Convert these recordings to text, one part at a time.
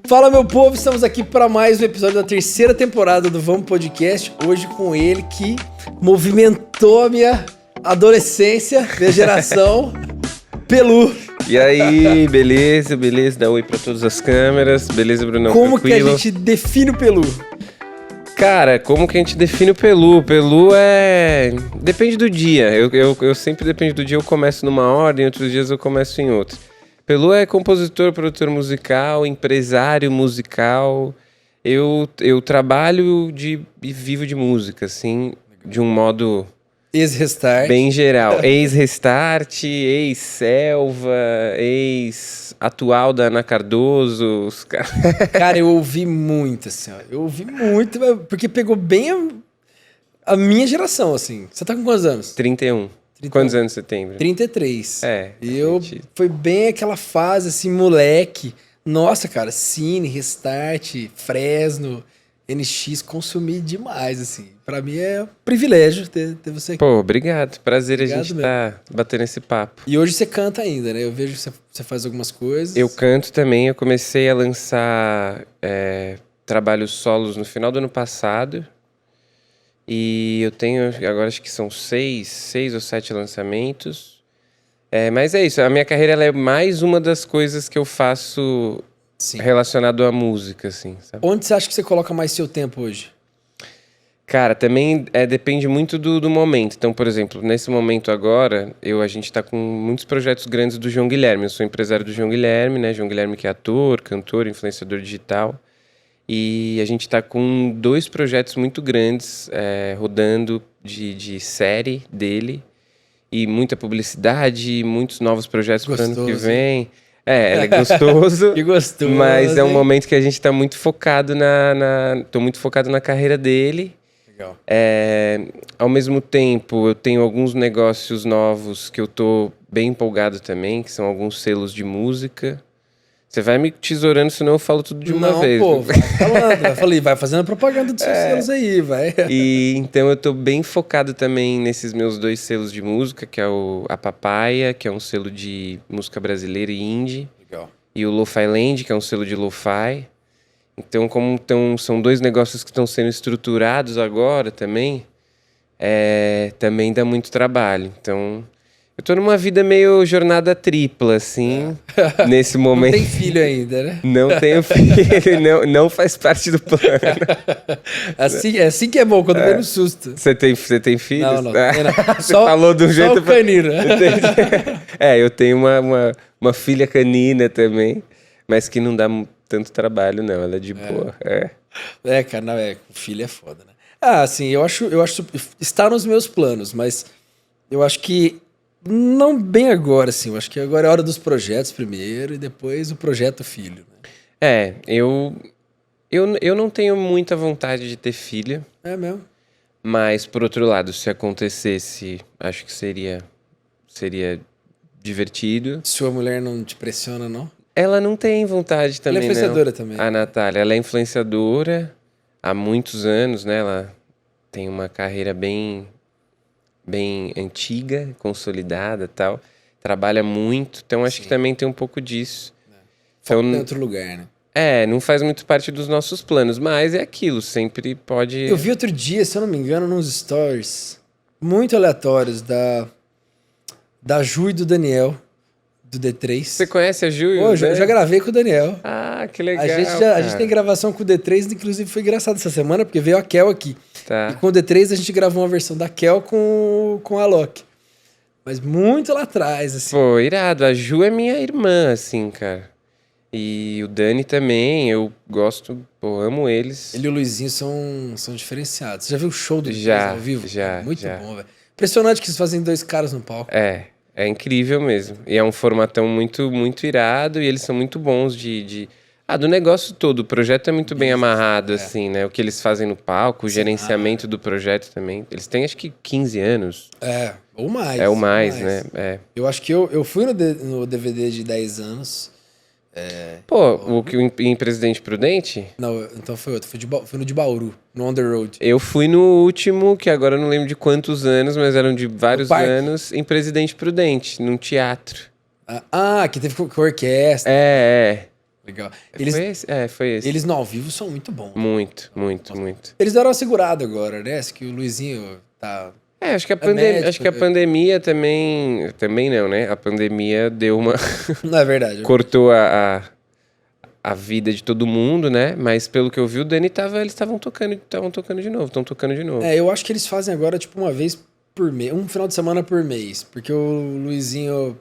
Fala, meu povo, estamos aqui para mais um episódio da terceira temporada do Vamos Podcast. Hoje com ele que movimentou a minha adolescência, minha geração, Pelu. E aí, beleza? Dá oi pra todas as câmeras. Beleza, Brunão? Como tranquilo? que a gente define o Pelu? Cara, como que a gente define o Pelu? Pelu é... Depende do dia. Eu sempre depende do dia. Eu começo numa ordem, outros dias eu começo em outra. Pelu é compositor, produtor musical, empresário musical. Eu trabalho e vivo de música, assim, de um modo... Ex-Restart. Bem geral. Ex-Restart, ex-Selva, ex-atual da Ana Cardoso. Os caras... Cara, eu ouvi muito, assim, ó. Eu ouvi muito, porque pegou bem a minha geração, assim. Você tá com quantos anos? 31. Quantos anos você tem, Bruno? 33. É. E foi bem aquela fase, assim, moleque. Nossa, cara, Cine, Restart, Fresno, NX, consumi demais, assim. Pra mim é um privilégio ter você aqui. Pô, obrigado. Prazer Obrigado a gente tá batendo esse papo. E hoje você canta ainda, né? Eu vejo que você faz algumas coisas. Eu canto também. Eu comecei a lançar trabalhos solos no final do ano passado. E eu tenho, agora acho que são 6 ou 7 lançamentos. Mas é isso, a minha carreira ela é mais uma das coisas que eu faço relacionado à música, assim, sabe? Onde você acha que você coloca mais seu tempo hoje? Cara, também depende muito do momento. Então, por exemplo, nesse momento agora, a gente tá com muitos projetos grandes do João Guilherme. Eu sou empresário do João Guilherme, né? João Guilherme que é ator, cantor, influenciador digital. E a gente tá com 2 projetos muito grandes rodando de série dele. E muita publicidade, muitos novos projetos para o ano que vem. É gostoso. Que gostoso. Mas é um momento que a gente tá muito focado tô muito focado na carreira dele. Legal. Ao mesmo tempo, eu tenho alguns negócios novos que eu tô bem empolgado também, que são alguns selos de música. Você vai me tesourando, senão eu falo tudo de uma vez. Não, pô, vai falando, vai fazendo propaganda dos seus selos aí, vai. E então eu tô bem focado também nesses meus 2 selos de música, que é a Papaya, que é um selo de música brasileira e indie. Legal. E o Lo-Fi Land, que é um selo de lo-fi. Então, são 2 negócios que estão sendo estruturados agora também, também dá muito trabalho. Então... Eu tô numa vida meio jornada tripla, assim, nesse momento. Não tem filho ainda, né? Não tenho filho, não faz parte do plano. Assim que é bom, quando vem no susto. Você tem filhos? Não. Você falou de um jeito... Só o canino. Eu tenho uma filha canina também, mas que não dá tanto trabalho, não. Ela é de boa. Cara, não, filho é foda, né? Assim, eu acho... Está nos meus planos, mas eu acho que não bem agora, assim. Eu acho que agora é a hora dos projetos primeiro e depois o projeto filho. Né? Eu não tenho muita vontade de ter filho. É mesmo? Mas, por outro lado, se acontecesse, acho que seria divertido. Sua mulher não te pressiona, não? Ela não tem vontade também, ela é influenciadora também. A Natália, ela é influenciadora há muitos anos, né? Ela tem uma carreira bem antiga, consolidada e tal. Trabalha muito, então acho que também tem um pouco disso. Foca em outro lugar, né? Não faz muito parte dos nossos planos, mas é aquilo, sempre pode... Eu vi outro dia, se eu não me engano, nos stories muito aleatórios da Ju e do Daniel, do D3. Você conhece a Ju? Eu já gravei com o Daniel. Ah, que legal. A gente tem gravação com o D3, inclusive foi engraçado essa semana, porque veio a Kel aqui. Tá. E com o D3 a gente gravou uma versão da Kel com a Loki. Mas muito lá atrás, assim. Pô, irado. A Ju é minha irmã, assim, cara. E o Dani também, eu gosto, amo eles. Ele e o Luizinho são diferenciados. Você já viu o show do já, ao vivo? Já, muito já. bom, velho. Impressionante que eles fazem 2 caras no palco. É incrível mesmo. E é um formatão muito, muito irado e eles são muito bons do negócio todo. O projeto é muito bem amarrado, assim, né? O que eles fazem no palco, o gerenciamento do projeto também. Eles têm, acho que, 15 anos. Ou mais. É o mais, né? Eu acho que eu fui no DVD de 10 anos. Em Presidente Prudente? Não, então foi outro. Fui no de Bauru, no On The Road. Eu fui no último, que agora eu não lembro de quantos anos, mas eram de vários anos, em Presidente Prudente, num teatro. Que teve com orquestra. Legal. Foi esse? Foi esse. Eles no ao vivo são muito bons. Muito, muito, muito. Eles deram uma segurada agora, né? Acho que o Luizinho tá... Acho que médico, acho que a pandemia também... Também não, né? A pandemia deu uma... Não é verdade. Cortou a vida de todo mundo, né? Mas pelo que eu vi, o Dani eles estavam tocando de novo, estão tocando de novo. Eu acho que eles fazem agora, tipo, uma vez por mês, um final de semana por mês. Porque o Luizinho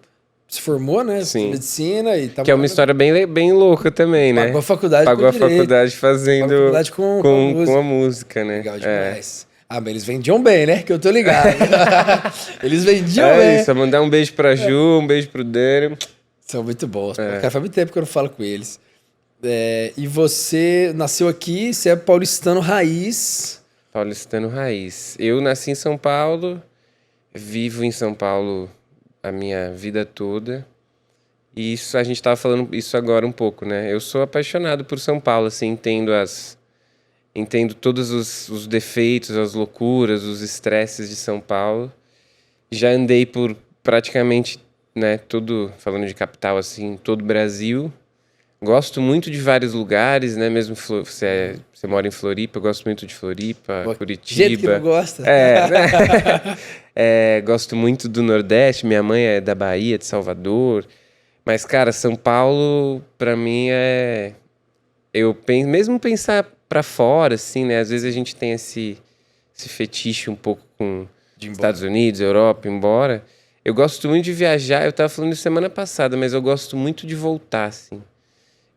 se formou, né? Sim. Medicina e tá Que é uma história bem louca também, né? Pagou a faculdade Pagou a faculdade fazendo... Pagou a faculdade com a música, né? Legal demais. Mas eles vendiam bem, né? Que eu tô ligado. Eles vendiam bem. É isso, mandar um beijo pra Ju, um beijo pro Dani. São muito bons. Cara, faz muito tempo que eu não falo com eles. E você nasceu aqui, você é paulistano raiz. Paulistano raiz. Eu nasci em São Paulo, vivo em São Paulo a minha vida toda. E isso, a gente tava falando isso agora um pouco, né? Eu sou apaixonado por São Paulo, assim, entendo todos os defeitos, as loucuras, os estresses de São Paulo. Já andei por praticamente, né, falando de capital, assim, todo o Brasil. Gosto muito de vários lugares, né? Mesmo você mora em Floripa, eu gosto muito de Floripa, Curitiba. Jeito que não gosta. Gosto muito do Nordeste, minha mãe é da Bahia, de Salvador. Mas, cara, São Paulo, pra mim, eu penso, mesmo pensar pra fora, assim, né? Às vezes a gente tem esse fetiche um pouco com Estados Unidos, Europa, embora. Eu gosto muito de viajar, eu tava falando isso semana passada, mas eu gosto muito de voltar, assim.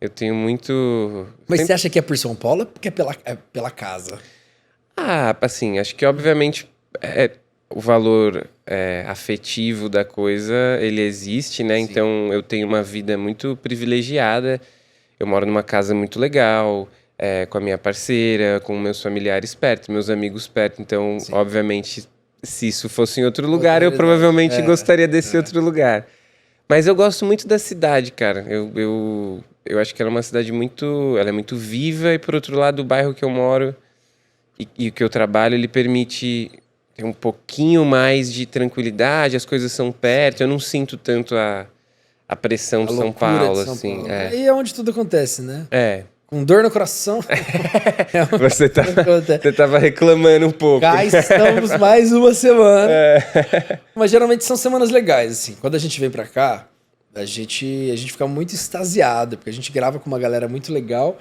Eu tenho muito... Mas você acha que é por São Paulo ou porque é pela casa? Assim, acho que obviamente o valor afetivo da coisa, ele existe, né? Sim. Então eu tenho uma vida muito privilegiada. Eu moro numa casa muito legal, com a minha parceira, com meus familiares perto, meus amigos perto. Então, sim, obviamente, se isso fosse em outro lugar, eu provavelmente gostaria desse outro lugar. Mas eu gosto muito da cidade, cara. Eu acho que ela é uma cidade ela é muito viva, e por outro lado, o bairro que eu moro e o que eu trabalho, ele permite ter um pouquinho mais de tranquilidade, as coisas são perto, eu não sinto tanto a pressão de São Paulo, assim. E é onde tudo acontece, né? Com dor no coração. Você tava reclamando um pouco. Cá estamos mais uma semana. Mas geralmente são semanas legais, assim. Quando a gente vem pra cá, a gente fica muito extasiado, porque a gente grava com uma galera muito legal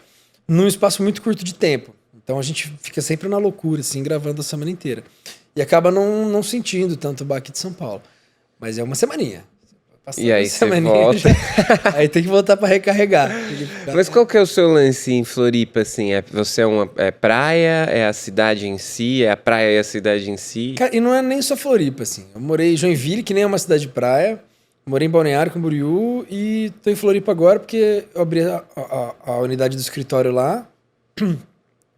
num espaço muito curto de tempo. Então a gente fica sempre na loucura, assim, gravando a semana inteira. E acaba não sentindo tanto o baque de São Paulo. Mas é uma semaninha. E aí você volta. Aí tem que voltar pra recarregar. Mas qual que é o seu lance em Floripa, assim? Você é praia? É a cidade em si? É a praia e a cidade em si? Cara, e não é nem só Floripa, assim. Eu morei em Joinville, que nem é uma cidade de praia. Morei em Balneário Camboriú e tô em Floripa agora porque eu abri a unidade do escritório lá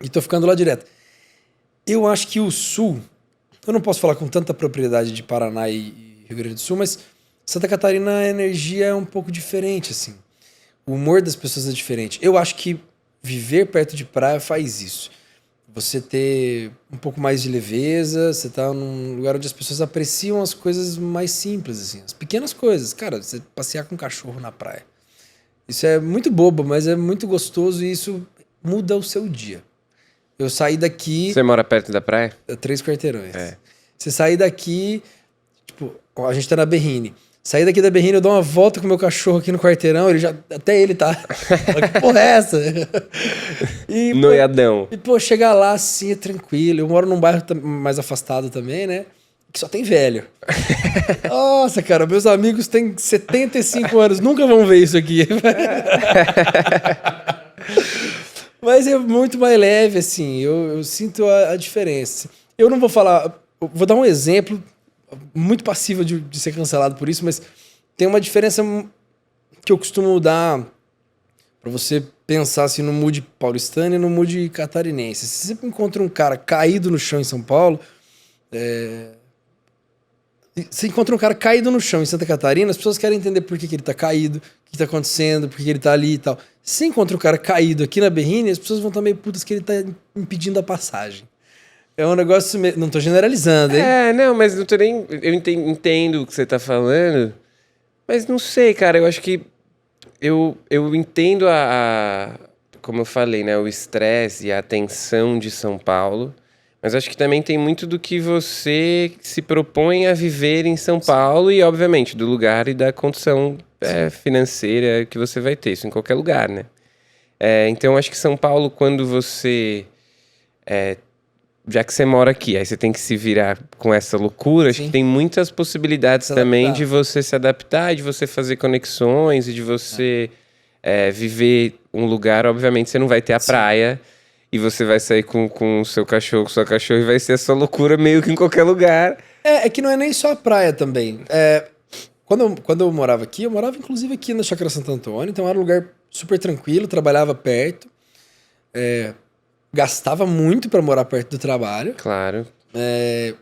e tô ficando lá direto. Eu acho que o Sul... Eu não posso falar com tanta propriedade de Paraná e Rio Grande do Sul, mas Santa Catarina a energia é um pouco diferente, assim. O humor das pessoas é diferente. Eu acho que viver perto de praia faz isso. Você ter um pouco mais de leveza, você tá num lugar onde as pessoas apreciam as coisas mais simples, assim. As pequenas coisas. Cara, você passear com um cachorro na praia. Isso é muito bobo, mas é muito gostoso e isso muda o seu dia. Eu saí daqui... Você mora perto da praia? 3 quarteirões. Você sair daqui... Tipo, a gente tá na Berrine. Sair daqui da Berrine, eu dou uma volta com o meu cachorro aqui no quarteirão, até ele tá... Que porra é essa? Noiadão. E, chegar lá assim é tranquilo. Eu moro num bairro mais afastado também, né? Que só tem velho. Nossa, cara, meus amigos têm 75 anos, nunca vão ver isso aqui. Mas é muito mais leve, assim. Eu sinto a diferença. Eu não vou falar... Vou dar um exemplo muito passível de ser cancelado por isso, mas tem uma diferença que eu costumo dar pra você pensar assim, no mood paulistano e no mood catarinense. Se você encontra um cara caído no chão em São Paulo... Você encontra um cara caído no chão em Santa Catarina, as pessoas querem entender por que ele tá caído, o que tá acontecendo, por que ele tá ali e tal. Se você encontra um cara caído aqui na Berrine, as pessoas vão estar meio putas que ele tá impedindo a passagem. É um negócio... Não tô generalizando, hein? Não, mas não tô nem... Eu entendo o que você tá falando, mas não sei, cara, eu acho que eu entendo como eu falei, né, o estresse e a tensão de São Paulo, mas acho que também tem muito do que você se propõe a viver em São Paulo e, obviamente, do lugar e da condição financeira que você vai ter, isso em qualquer lugar, né? Então, acho que São Paulo, quando você... já que você mora aqui, aí você tem que se virar com essa loucura, acho que tem muitas possibilidades também de você se adaptar, de você fazer conexões e de você viver um lugar. Obviamente, você não vai ter a praia e você vai sair com o seu cachorro, com sua cachorra e vai ser a sua loucura meio que em qualquer lugar. É que não é nem só a praia também. Quando eu morava aqui, eu morava inclusive aqui na Chácara Santo Antônio, então era um lugar super tranquilo, trabalhava perto. Gastava muito pra morar perto do trabalho. Claro.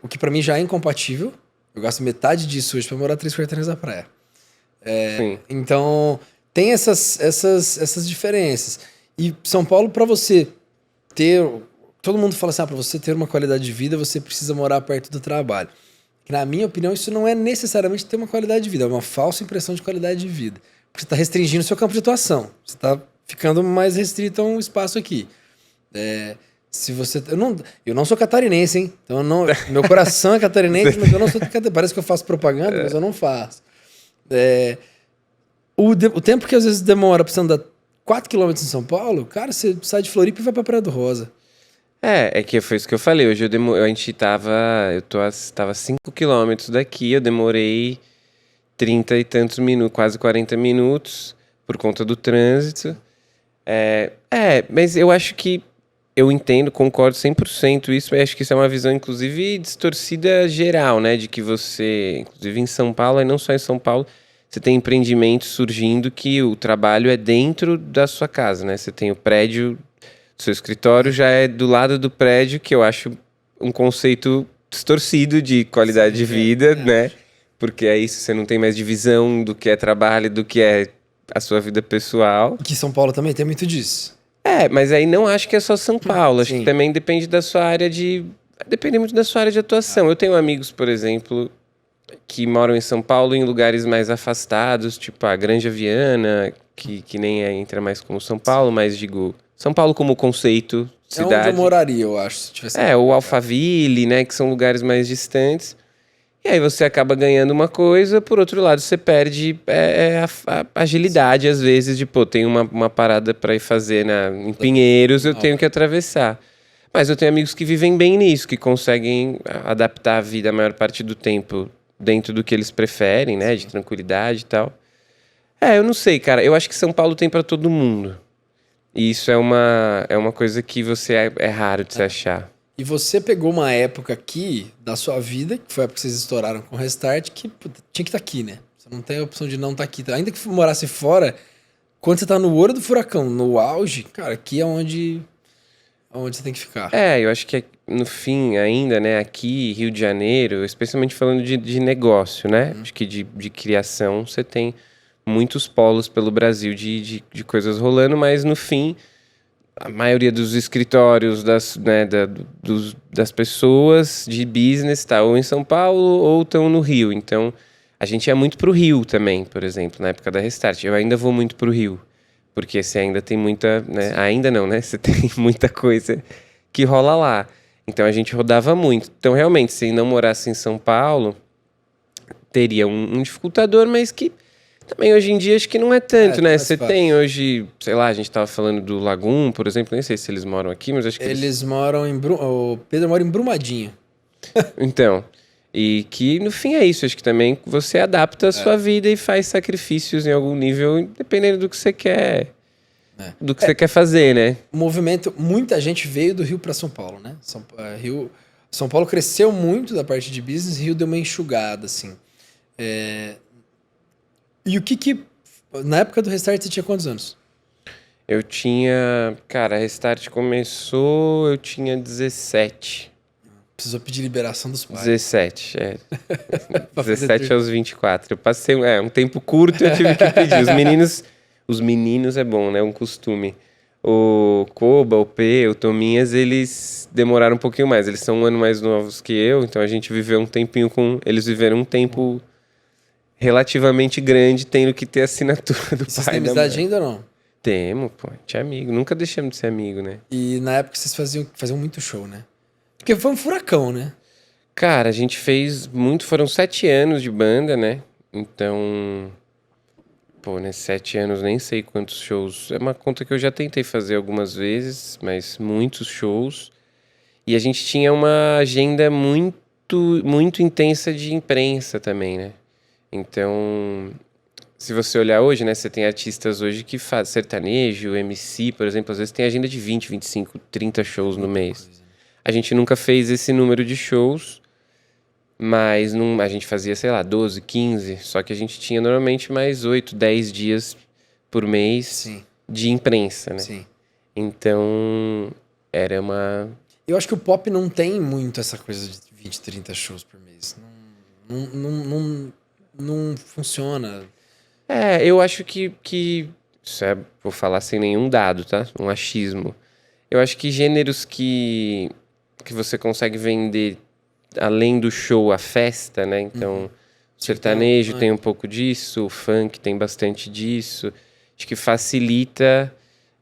O que pra mim já é incompatível. Eu gasto metade disso hoje pra morar 3 quarteirões da praia. Sim. Então, tem essas diferenças. E São Paulo, pra você ter... Todo mundo fala assim, pra você ter uma qualidade de vida, você precisa morar perto do trabalho. Que, na minha opinião, isso não é necessariamente ter uma qualidade de vida. É uma falsa impressão de qualidade de vida. Porque você tá restringindo o seu campo de atuação. Você tá ficando mais restrito a um espaço aqui. Se você... Eu não sou catarinense, hein? Então meu coração é catarinense, mas eu não sou catarinense. Parece que eu faço propaganda, mas eu não faço. O tempo que às vezes demora pra você andar 4 km em São Paulo, cara, você sai de Floripa e vai pra Praia do Rosa. É que foi isso que eu falei. Hoje a gente tava 5 quilômetros daqui, eu demorei 30 e tantos minutos, quase 40 minutos, por conta do trânsito. Mas eu acho que eu entendo, concordo 100% isso, mas acho que isso é uma visão, inclusive, distorcida geral, né? De que você, inclusive em São Paulo, e não só em São Paulo, você tem empreendimentos surgindo que o trabalho é dentro da sua casa, né? Você tem o prédio, seu escritório já é do lado do prédio, que eu acho um conceito distorcido de qualidade de vida, né? Porque aí você não tem mais divisão do que é trabalho e do que é a sua vida pessoal. Que São Paulo também tem muito disso. Mas aí não acho que é só São Paulo. Acho que também depende da sua área de... Depende muito da sua área de atuação. Eu tenho amigos, por exemplo, que moram em São Paulo em lugares mais afastados, tipo a Granja Viana, que nem entra mais como São Paulo, mas digo... São Paulo como conceito, cidade. É onde eu moraria, eu acho, se tivesse... o Alphaville, né, que são lugares mais distantes. E aí você acaba ganhando uma coisa, por outro lado você perde a agilidade, às vezes, de, tem uma parada para ir fazer em Pinheiros, eu tenho que atravessar. Mas eu tenho amigos que vivem bem nisso, que conseguem adaptar a vida a maior parte do tempo dentro do que eles preferem, né, de tranquilidade e tal. Eu não sei, cara, eu acho que São Paulo tem para todo mundo. E isso é uma coisa que é raro de se achar. E você pegou uma época aqui da sua vida, que foi a época que vocês estouraram com o Restart, que tinha que estar aqui, né? Você não tem a opção de não estar aqui. Ainda que morasse fora, quando você tá no olho do furacão, no auge, cara, aqui é onde você tem que ficar. Eu acho que no fim ainda, né, aqui, Rio de Janeiro, especialmente falando de negócio, né? Acho que de criação, você tem muitos polos pelo Brasil de coisas rolando, mas no fim... A maioria dos escritórios das pessoas de business está ou em São Paulo ou estão no Rio. Então, a gente ia muito pro Rio também, por exemplo, na época da Restart. Eu ainda vou muito pro Rio, porque você ainda tem muita... Né? Ainda não, né? Você tem muita coisa que rola lá. Então, a gente rodava muito. Então, realmente, se não morasse em São Paulo, teria um dificultador, mas que... Também hoje em dia acho que não é tanto, né? Você tem hoje, sei lá, a gente tava falando do Lagum, por exemplo, nem sei se eles moram aqui, mas acho que eles moram em o Pedro mora em Brumadinho. Então, e que no fim é isso, acho que também você adapta a sua vida e faz sacrifícios em algum nível, dependendo do que você quer, do que você quer fazer, né? O movimento, muita gente veio do Rio para São Paulo, né? São Paulo cresceu muito da parte de business, Rio deu uma enxugada, assim. E o que... Na época do Restart, você tinha quantos anos? Eu tinha... Cara, a Restart começou... Eu tinha 17. Precisou pedir liberação dos pais. 17, 17 aos 24. Eu passei um tempo curto, eu tive que pedir. Os meninos é bom, né? Um costume. O Koba, o P, o Tominhas, eles demoraram um pouquinho mais. Eles são um ano mais novos que eu, então a gente viveu um tempinho com... Eles viveram um tempo... relativamente grande, tendo que ter assinatura do Vocês pai têm e da amizade mãe. ainda ou não? Temos, pô, a gente é amigo. Nunca deixamos de ser amigo, né? E na época vocês faziam muito show, né? Porque foi um furacão, né? Cara, a gente fez muito. Foram 7 anos de banda, né? Então. Pô, nesses 7 anos nem sei quantos shows. É uma conta que eu já tentei fazer algumas vezes, mas muitos shows. E a gente tinha uma agenda muito intensa de imprensa também, né? Então, se você olhar hoje, né? Você tem artistas hoje que fazem sertanejo, MC, por exemplo, às vezes tem agenda de 20, 25, 30 shows no mês. A gente nunca fez esse número de shows, mas a gente fazia, sei lá, 12, 15. Só que a gente tinha normalmente mais 8, 10 dias por mês Sim, de imprensa, né? sim. Então, era uma... Eu acho que o pop não tem muito essa coisa de 20, 30 shows por mês. Não funciona. Eu acho isso vou falar sem nenhum dado, tá? Um achismo. Eu acho que gêneros que você consegue vender além do show, a festa, né? Então, o sertanejo tem um pouco disso, o funk tem bastante disso. Acho que facilita,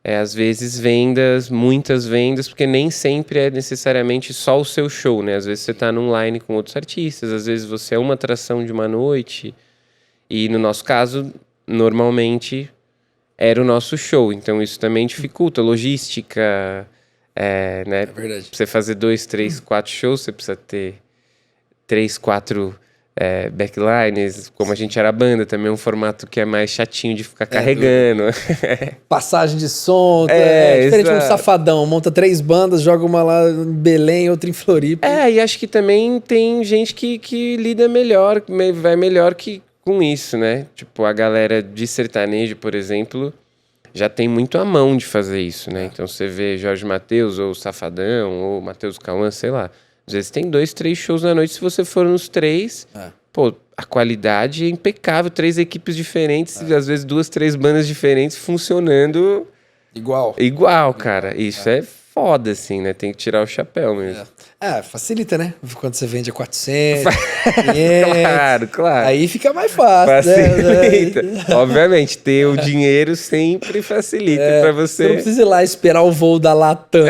às vezes, vendas, muitas vendas, porque nem sempre é necessariamente só o seu show, né? Às vezes você tá num line com outros artistas, às vezes você é uma atração de uma noite. E no nosso caso, normalmente era o nosso show. Então isso também dificulta. Logística, né? É verdade. Pra você fazer 2, 3, 4 shows, você precisa ter 3, 4 backlines. Como a gente era banda, também é um formato que é mais chatinho de ficar carregando. Passagem de som, diferente de um exato. Safadão. Monta 3 bandas, joga uma lá em Belém, outra em Floripa. E acho que também tem gente que lida melhor, vai melhor que com isso, né? Tipo, a galera de sertanejo, por exemplo, já tem muito a mão de fazer isso, né? Então você vê Jorge Mateus, ou Safadão, ou Mateus Cauã, sei lá. Às vezes tem 2, 3 shows na noite, se você for nos 3, pô, a qualidade é impecável, 3 equipes diferentes, às vezes 2, 3 bandas diferentes funcionando igual, cara. Isso é foda, assim, né? Tem que tirar o chapéu mesmo. Facilita, né? Quando você vende a 400, 500, Claro. aí fica mais fácil. Facilita. Né? Obviamente, ter o dinheiro sempre facilita pra você. Você não precisa ir lá esperar o voo da Latam.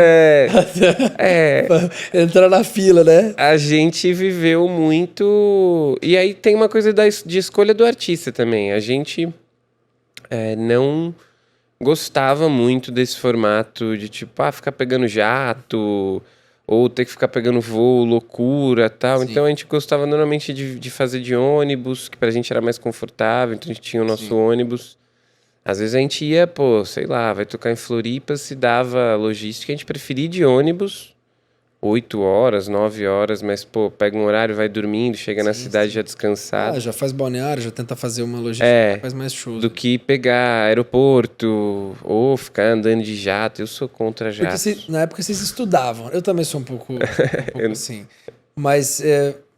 Entrar na fila, né? A gente viveu muito... E aí tem uma coisa de escolha do artista também. A gente não gostava muito desse formato de tipo, ficar pegando jato, ou ter que ficar pegando voo, loucura e tal. Sim. Então a gente gostava normalmente de fazer de ônibus, que pra gente era mais confortável, então a gente tinha o nosso ônibus. Às vezes a gente ia, sei lá, vai tocar em Floripa, se dava logística, a gente preferia ir de ônibus, 8 horas, 9 horas, mas, pega um horário, vai dormindo, chega na cidade já descansado. Já faz balneário, já tenta fazer uma logística, faz mais shows. Do que pegar aeroporto ou ficar andando de jato. Eu sou contra jato. Porque na época vocês estudavam. Eu também sou um pouco assim. Mas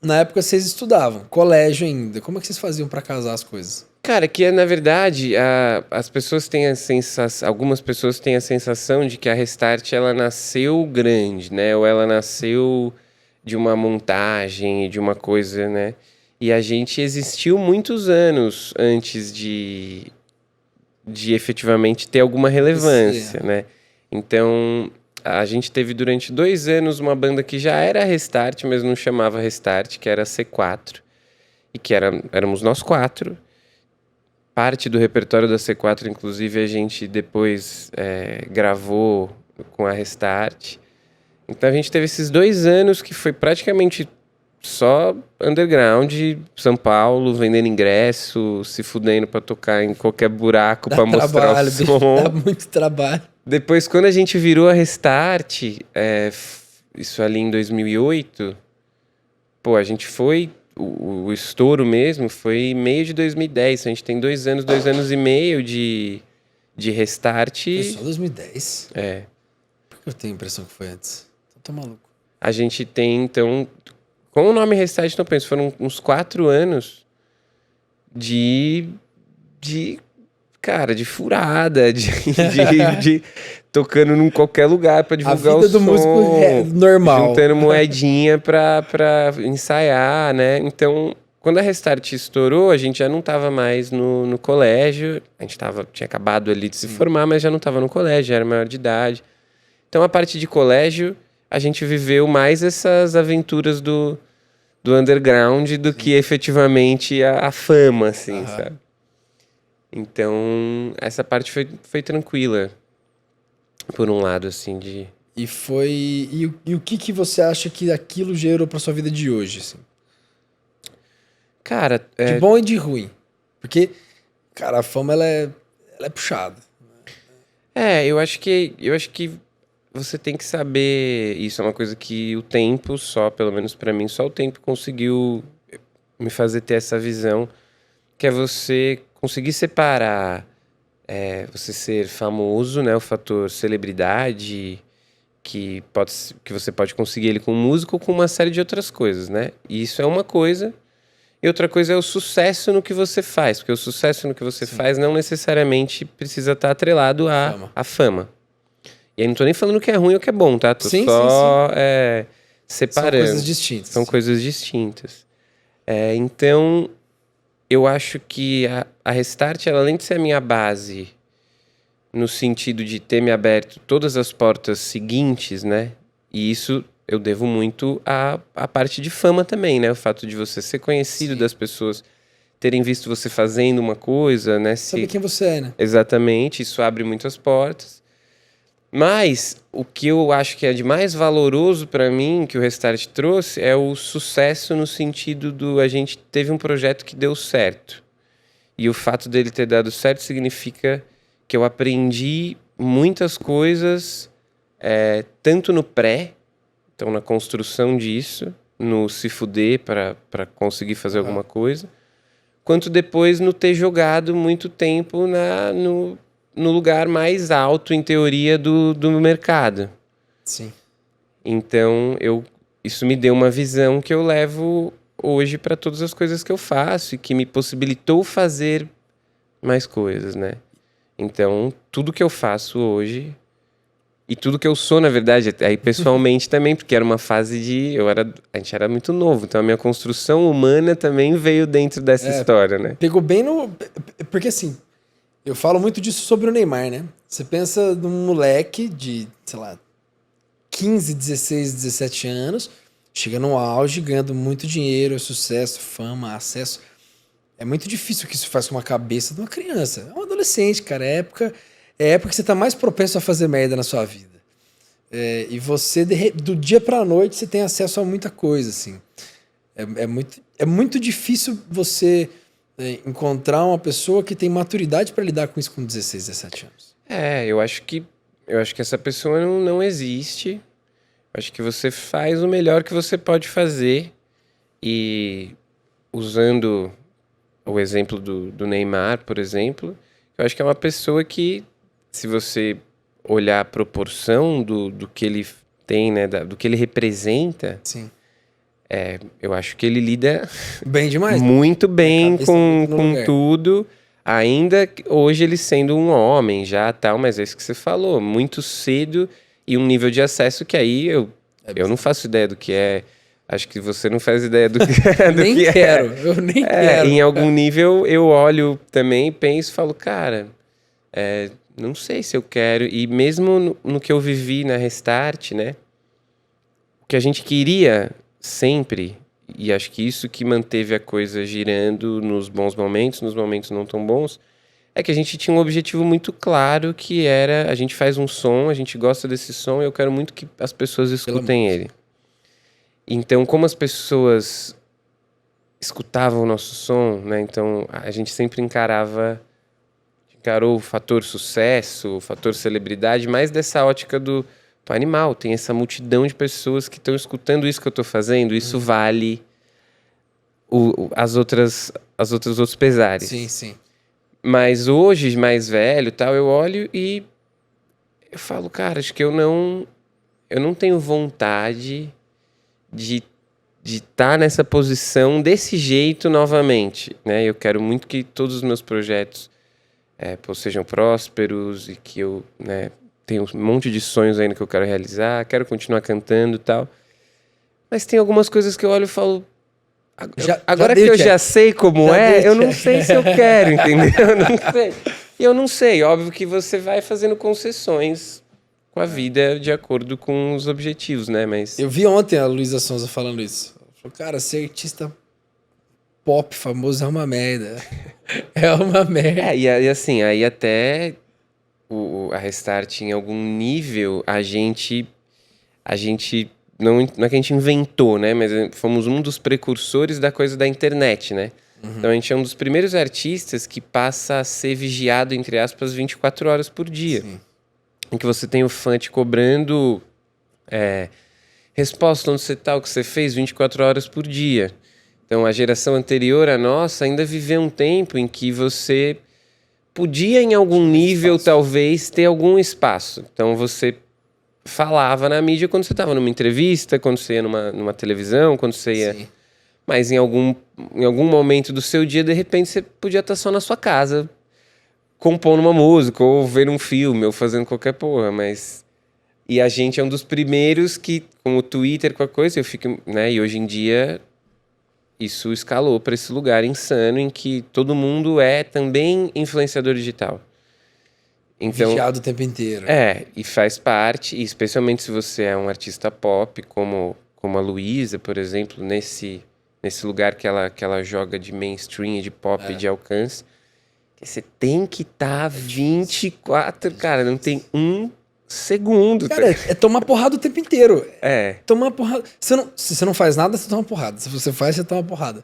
na época vocês estudavam, colégio ainda. Como é que vocês faziam pra casar as coisas? Cara, que na verdade as pessoas têm a sensação, algumas pessoas têm a sensação de que a Restart ela nasceu grande, né? Ou ela nasceu de uma montagem, de uma coisa, né? E a gente existiu muitos anos antes de efetivamente ter alguma relevância, né? Então a gente teve durante 2 anos uma banda que já era Restart, mas não chamava Restart, que era a C4, e que éramos nós 4. Parte do repertório da C4, inclusive, a gente depois gravou com a Restart. Então a gente teve esses 2 anos que foi praticamente só underground, São Paulo, vendendo ingresso, se fudendo pra tocar em qualquer buraco pra mostrar o som. Dá muito trabalho. Depois, quando a gente virou a Restart, isso ali em 2008, a gente foi... O estouro mesmo foi meio de 2010. A gente tem 2 anos, 2 anos e meio de Restart. Foi só 2010? Por que eu tenho a impressão que foi antes? Tô maluco. A gente tem, então... Com o nome Restart, não penso. Foram uns 4 anos de furada, de tocando em qualquer lugar pra divulgar o som. A vida do músico normal. Juntando moedinha pra ensaiar, né? Então, Quando a Restart estourou, a gente já não estava mais no colégio. A gente tinha acabado ali de se formar, mas já não estava no colégio, já era maior de idade. Então, a parte de colégio, a gente viveu mais essas aventuras do underground do que efetivamente a fama, assim, sabe? Então, essa parte foi tranquila, por um lado, assim, de... E o que você acha que aquilo gerou pra sua vida de hoje, assim? Cara, De bom e de ruim. Porque, cara, a fama, ela é puxada. eu acho que você tem que saber, isso é uma coisa que o tempo só, pelo menos pra mim, só o tempo conseguiu me fazer ter essa visão, que é você conseguir separar você ser famoso, né, o fator celebridade, que você pode conseguir ele com música ou com uma série de outras coisas, né? E isso é uma coisa, e outra coisa é o sucesso no que você faz, porque o sucesso no que você faz não necessariamente precisa estar atrelado à fama. E aí não tô nem falando que é ruim ou que é bom, tá? Tô só separando. São coisas distintas. São coisas distintas. Então, eu acho que a Restart, ela, além de ser a minha base, no sentido de ter me aberto todas as portas seguintes, né? E isso eu devo muito à parte de fama também, né? O fato de você ser conhecido, das pessoas terem visto você fazendo uma coisa, né? Saber quem você é, né? Exatamente, isso abre muitas portas. Mas o que eu acho que é de mais valoroso para mim, que o Restart trouxe, é o sucesso no sentido a gente teve um projeto que deu certo. E o fato dele ter dado certo significa que eu aprendi muitas coisas, tanto no pré, então na construção disso, no se fuder para conseguir fazer alguma coisa, quanto depois no ter jogado muito tempo no lugar mais alto, em teoria, do mercado. Sim. Então, isso me deu uma visão que eu levo hoje para todas as coisas que eu faço e que me possibilitou fazer mais coisas, né? Então, tudo que eu faço hoje e tudo que eu sou, na verdade, aí pessoalmente também, porque era uma fase a gente era muito novo, então a minha construção humana também veio dentro dessa história, né? Pegou bem porque assim, eu falo muito disso sobre o Neymar, né? Você pensa num moleque de, sei lá, 15, 16, 17 anos, chega no auge, ganhando muito dinheiro, sucesso, fama, acesso. É muito difícil o que isso faz com uma cabeça de uma criança. É um adolescente, cara. É a época que você tá mais propenso a fazer merda na sua vida. E você, do dia pra noite, você tem acesso a muita coisa, assim. É muito difícil você encontrar uma pessoa que tem maturidade pra lidar com isso com 16, 17 anos. Eu acho que essa pessoa não existe. Eu acho que você faz o melhor que você pode fazer. E usando o exemplo do Neymar, por exemplo, eu acho que é uma pessoa que, se você olhar a proporção do que ele tem, né, do que ele representa, Sim. eu acho que ele lida bem demais. muito bem com lugar. tudo, ainda hoje ele sendo um homem já, tal, mas é isso que você falou, muito cedo e um nível de acesso que aí eu não faço ideia do que é. Acho que você não faz ideia do que é. Eu nem quero. Em algum nível eu olho também, penso e falo, cara, não sei se eu quero. E mesmo no que eu vivi na Restart, né? O que a gente queria sempre, e acho que isso que manteve a coisa girando nos bons momentos, nos momentos não tão bons, é que a gente tinha um objetivo muito claro, que era, a gente faz um som, a gente gosta desse som e eu quero muito que as pessoas escutem ele. Então, como as pessoas escutavam o nosso som, né? Então, a gente sempre encarou o fator sucesso, o fator celebridade, mais dessa ótica do animal. Tem essa multidão de pessoas que estão escutando isso que eu estou fazendo, isso vale os outros pesares. Sim, sim. Mas hoje, mais velho, tal, eu olho e eu falo, cara, acho que eu não tenho vontade de estar nessa posição desse jeito novamente, né? Eu quero muito que todos os meus projetos sejam prósperos e que eu, né, tenho um monte de sonhos ainda que eu quero realizar, quero continuar cantando e tal. Mas tem algumas coisas que eu olho e falo, Agora que eu já sei como eu não sei se eu quero, entendeu? Eu não sei. Eu não sei. Óbvio que você vai fazendo concessões com a vida de acordo com os objetivos, né? Mas... Eu vi ontem a Luísa Sonza falando isso. Ela falou, cara, ser artista pop famoso é uma merda. É uma merda. E assim, aí até a Restart, em algum nível, a gente não é que a gente inventou, né? Mas fomos um dos precursores da coisa da internet, né? Então a gente é um dos primeiros artistas que passa a ser vigiado, entre aspas, 24 horas por dia. Sim. Em que você tem o fã te cobrando resposta onde você tá, o que você fez 24 horas por dia. Então a geração anterior à nossa ainda viveu um tempo em que você podia, em algum nível, talvez, ter algum espaço. Então você falava na mídia quando você estava numa entrevista, quando você ia numa televisão, quando você ia... Sim. Mas em algum momento do seu dia, de repente, você podia estar só na sua casa, compondo uma música, ou vendo um filme, ou fazendo qualquer porra, mas... E a gente é um dos primeiros que, com o Twitter, com a coisa, eu fico... né? E hoje em dia, isso escalou para esse lugar insano em que todo mundo é também influenciador digital. Então, vigiado o tempo inteiro. E faz parte, e especialmente se você é um artista pop, como a Luísa, por exemplo, nesse lugar que ela joga de mainstream, de pop, de alcance, que você tem que estar 24, cara, não tem um segundo. Cara, é tomar porrada o tempo inteiro. É. Tomar porrada. Se você não faz nada, você toma porrada. Se você faz, você toma porrada.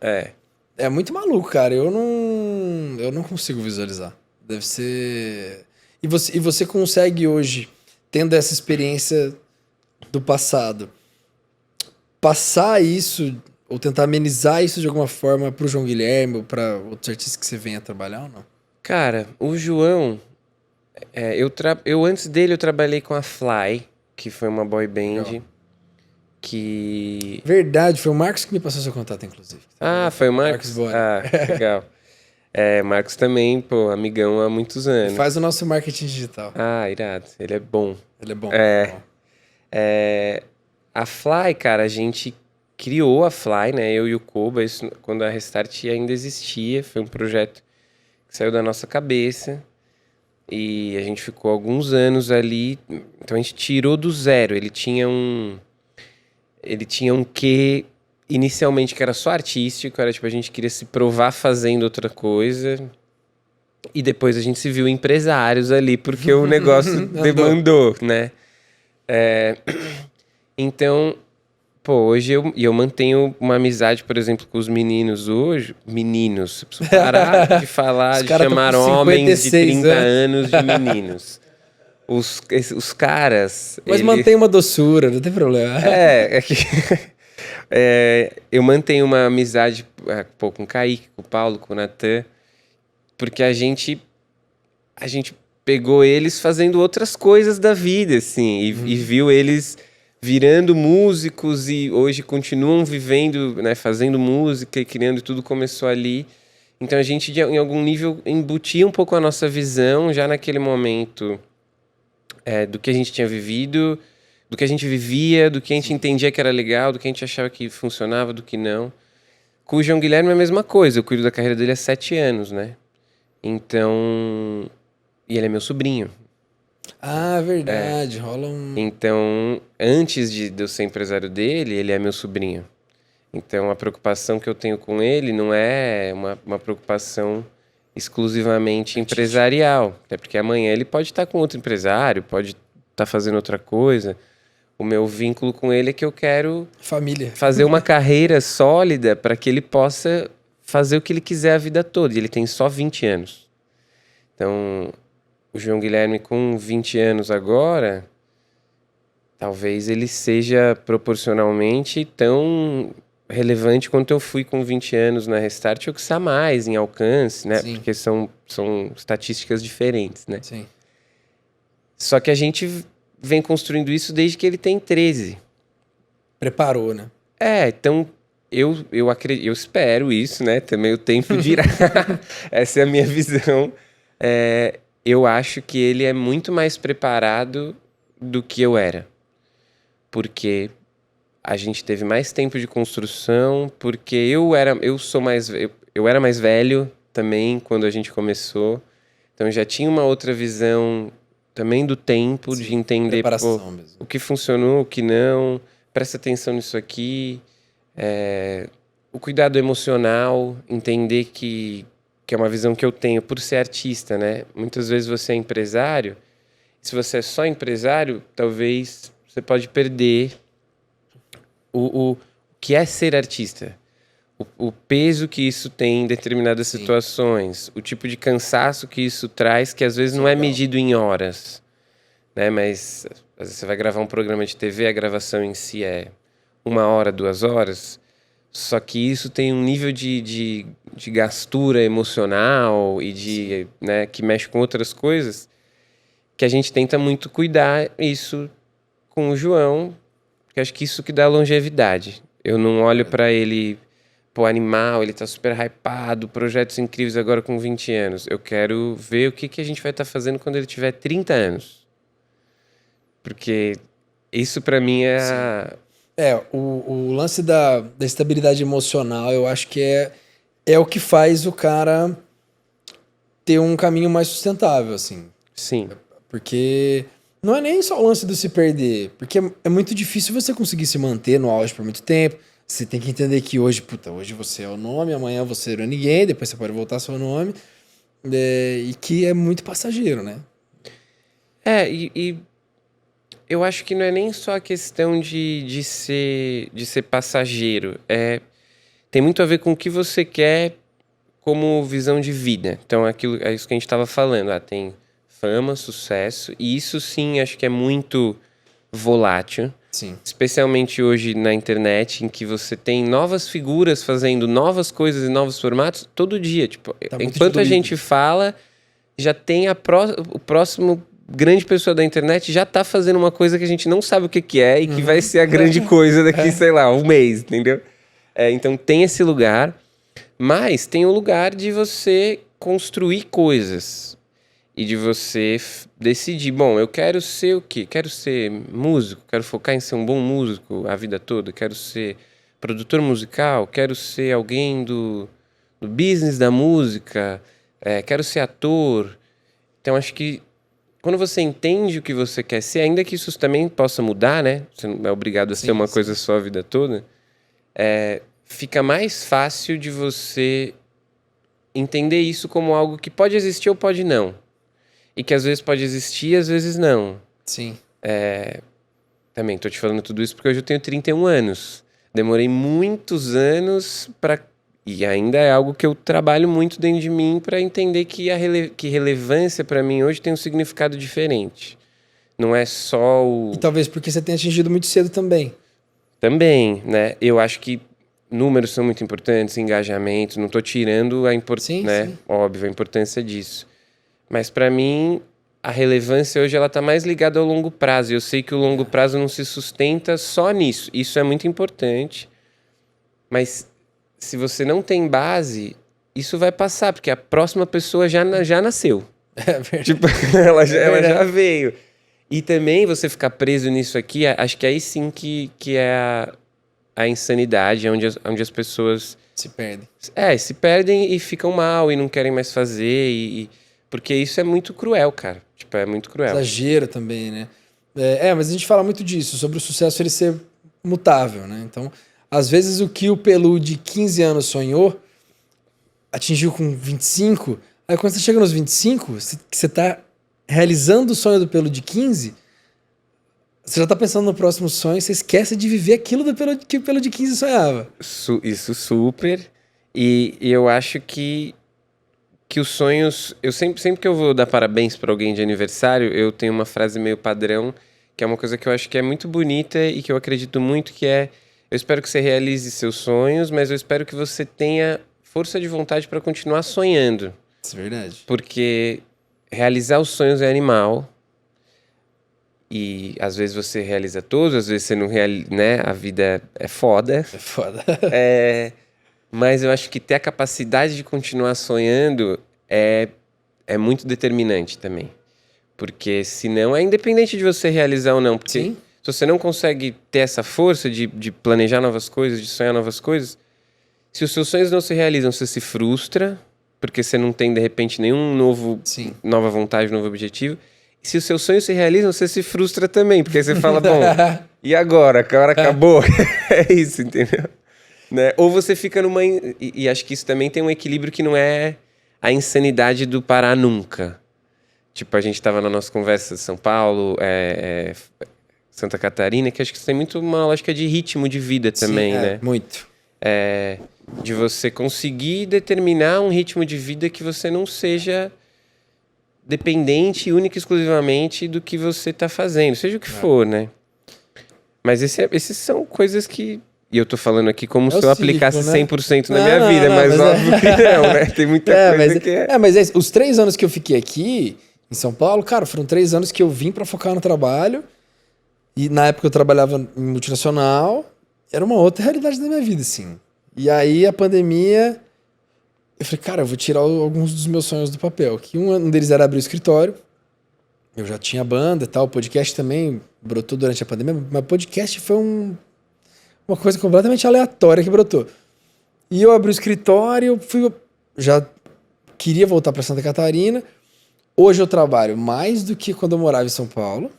É muito maluco, cara. Eu não consigo visualizar. Deve ser... E você consegue hoje, tendo essa experiência do passado, passar isso, ou tentar amenizar isso de alguma forma pro João Guilherme ou para outros artistas que você venha trabalhar ou não? Cara, o João... eu antes dele eu trabalhei com a Fly, que foi uma boy band. Legal. Que... Verdade, foi o Marcos que me passou seu contato, inclusive. Foi o Marcos? Boni. Legal. Marcos também, pô, amigão há muitos anos. Ele faz o nosso marketing digital. Irado. Ele é bom. Ele é bom. A Fly, cara, a gente criou a Fly, né? Eu e o Koba, isso quando a Restart ainda existia. Foi um projeto que saiu da nossa cabeça. E a gente ficou alguns anos ali. Então a gente tirou do zero. Ele tinha um quê... Inicialmente que era só artístico, era tipo, a gente queria se provar fazendo outra coisa. E depois a gente se viu empresários ali, porque o negócio demandou, né? Então, pô, hoje eu mantenho uma amizade, por exemplo, com os meninos hoje. Meninos, eu preciso parar de falar, de chamar homens de 30 anos de meninos. Os caras... Mas mantém uma doçura, não tem problema. É que... eu mantenho uma amizade com o Kaique, com o Paulo, com o Natan, porque a gente pegou eles fazendo outras coisas da vida, assim, e viu eles virando músicos e hoje continuam vivendo, né, fazendo música e criando, tudo começou ali. Então a gente, em algum nível, embutia um pouco a nossa visão já naquele momento do que a gente tinha vivido, do que a gente vivia, do que a gente entendia que era legal, do que a gente achava que funcionava, do que não. Com o João Guilherme é a mesma coisa. Eu cuido da carreira dele há 7 anos, né? Então... E ele é meu sobrinho. Verdade. Rola um... Então, antes de eu ser empresário dele, ele é meu sobrinho. Então, a preocupação que eu tenho com ele não é uma preocupação exclusivamente empresarial. Até porque amanhã ele pode estar com outro empresário, pode estar fazendo outra coisa. O meu vínculo com ele é que eu quero fazer uma carreira sólida para que ele possa fazer o que ele quiser a vida toda. E ele tem só 20 anos. Então, o João Guilherme com 20 anos agora, talvez ele seja proporcionalmente tão relevante quanto eu fui com 20 anos na Restart, ou que está mais em alcance, né? Sim. Porque são estatísticas diferentes, né? Sim. Só que a gente vem construindo isso desde que ele tem 13. Preparou, né? Então eu acredito, eu espero isso, né? Também o tempo dirá. Essa é a minha visão. Eu acho que ele é muito mais preparado do que eu era. Porque a gente teve mais tempo de construção, porque eu era mais velho também quando a gente começou. Então já tinha uma outra visão também do tempo, de entender Preparação mesmo. o que funcionou, o que não, presta atenção nisso aqui. O cuidado emocional, entender que é uma visão que eu tenho por ser artista, né? Muitas vezes você é empresário, se você é só empresário, talvez você pode perder o que é ser artista. O peso que isso tem em determinadas situações, o tipo de cansaço que isso traz, que às vezes não é medido em horas, né? Mas às vezes você vai gravar um programa de TV, a gravação em si é 1 hora, 2 horas, só que isso tem um nível de gastura emocional e né, que mexe com outras coisas, que a gente tenta muito cuidar isso com o João, porque acho que isso que dá longevidade. Eu não olho para ele, pô, animal, ele tá super hypado, projetos incríveis agora com 20 anos. Eu quero ver o que a gente vai estar fazendo quando ele tiver 30 anos. Porque isso para mim o lance da estabilidade emocional, eu acho que é o que faz o cara ter um caminho mais sustentável, assim. Sim. Porque não é nem só o lance do se perder, porque é muito difícil você conseguir se manter no auge por muito tempo. Você tem que entender que hoje você é o nome, amanhã você não é ninguém, depois você pode voltar ao seu nome, e que é muito passageiro, né? E eu acho que não é nem só a questão de ser passageiro. Tem muito a ver com o que você quer como visão de vida. Então, é isso que a gente estava falando. Tem fama, sucesso, e isso sim acho que é muito volátil. Sim. Especialmente hoje na internet, em que você tem novas figuras fazendo novas coisas e novos formatos todo dia. Tipo, enquanto a gente fala, já tem o próximo grande pessoa da internet já tá fazendo uma coisa que a gente não sabe o que é e que vai ser a grande coisa daqui, sei lá, um mês, entendeu? Então tem esse lugar, mas tem o lugar de você construir coisas e de você decidir, bom, eu quero ser o quê? Quero ser músico, quero focar em ser um bom músico a vida toda, quero ser produtor musical, quero ser alguém do business da música, quero ser ator. Então acho que quando você entende o que você quer ser, ainda que isso também possa mudar, né? Você não é obrigado a ser uma coisa só a vida toda. Fica mais fácil de você entender isso como algo que pode existir ou pode não. E que às vezes pode existir, às vezes não. Sim. Também tô te falando tudo isso porque hoje eu tenho 31 anos. Demorei muitos anos e ainda é algo que eu trabalho muito dentro de mim para entender que que relevância para mim hoje tem um significado diferente. Não é só E talvez porque você tenha atingido muito cedo também. Também, né? Eu acho que números são muito importantes, engajamento, não estou tirando a importância, né? Sim. Óbvio, a importância disso. Mas para mim, a relevância hoje ela tá mais ligada ao longo prazo. E eu sei que o longo prazo não se sustenta só nisso. Isso é muito importante. Mas se você não tem base, isso vai passar, porque a próxima pessoa já nasceu. É verdade. Tipo, ela já veio. E também você ficar preso nisso aqui, acho que aí sim que é a insanidade, onde as pessoas se perdem. Se perdem e ficam mal e não querem mais fazer. Porque isso é muito cruel, cara. Tipo, é muito cruel. Exagero também, né? Mas a gente fala muito disso, sobre o sucesso ele ser mutável, né? Então, às vezes o que o Pelú de 15 anos sonhou, atingiu com 25, aí quando você chega nos 25, que você tá realizando o sonho do Pelú de 15, você já tá pensando no próximo sonho, você esquece de viver aquilo que o Pelú de 15 sonhava. Isso super. E eu acho que os sonhos... Eu sempre que eu vou dar parabéns para alguém de aniversário, eu tenho uma frase meio padrão, que é uma coisa que eu acho que é muito bonita e que eu acredito muito, que é: eu espero que você realize seus sonhos, mas eu espero que você tenha força de vontade para continuar sonhando. Isso é verdade. Porque realizar os sonhos é animal. E às vezes você realiza todos, às vezes você não realiza, né? A vida é foda. É foda. Mas eu acho que ter a capacidade de continuar sonhando é muito determinante também. Porque senão é independente de você realizar ou não. Porque Sim. Se você não consegue ter essa força de planejar novas coisas, de sonhar novas coisas, se os seus sonhos não se realizam, você se frustra, porque você não tem, de repente, nova vontade, novo objetivo. E se os seus sonhos se realizam, você se frustra também, porque aí você fala, bom, e agora? A hora acabou? É isso, entendeu? Né? Ou você fica numa... E acho que isso também tem um equilíbrio que não é a insanidade do parar nunca. Tipo, a gente tava na nossa conversa de São Paulo, Santa Catarina, que acho que isso tem muito uma lógica de ritmo de vida também, né? Muito. De você conseguir determinar um ritmo de vida que você não seja dependente única e exclusivamente do que você está fazendo, seja o que for, né? Mas esses são coisas que... E eu tô falando aqui como se eu aplicasse 100% na minha vida, mas óbvio que não, né? Tem muita coisa que é... Mas os 3 anos que eu fiquei aqui, em São Paulo, cara, foram 3 anos que eu vim para focar no trabalho. E na época eu trabalhava em multinacional, era uma outra realidade da minha vida, assim. E aí a pandemia, eu falei, cara, eu vou tirar alguns dos meus sonhos do papel. Que um deles era abrir o escritório. Eu já tinha banda e tal, podcast também brotou durante a pandemia, mas podcast foi uma coisa completamente aleatória que brotou. E eu abri o escritório, já queria voltar para Santa Catarina. Hoje eu trabalho mais do que quando eu morava em São Paulo,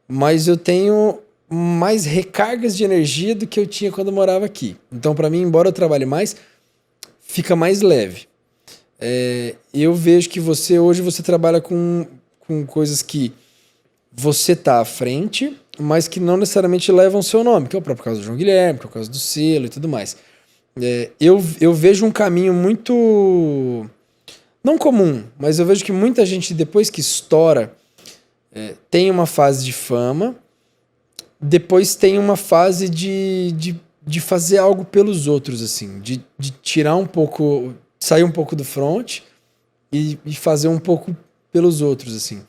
mas eu tenho mais recargas de energia do que eu tinha quando eu morava aqui. Então, para mim, embora eu trabalhe mais, fica mais leve. Eu vejo que hoje você trabalha com coisas que você tá à frente, mas que não necessariamente levam o seu nome, que é o próprio caso do João Guilherme, que é o caso do selo e tudo mais. Eu vejo um caminho muito... não comum, mas eu vejo que muita gente, depois que estoura, tem uma fase de fama, depois tem uma fase de fazer algo pelos outros, assim, de tirar um pouco, sair um pouco do front e fazer um pouco pelos outros, assim.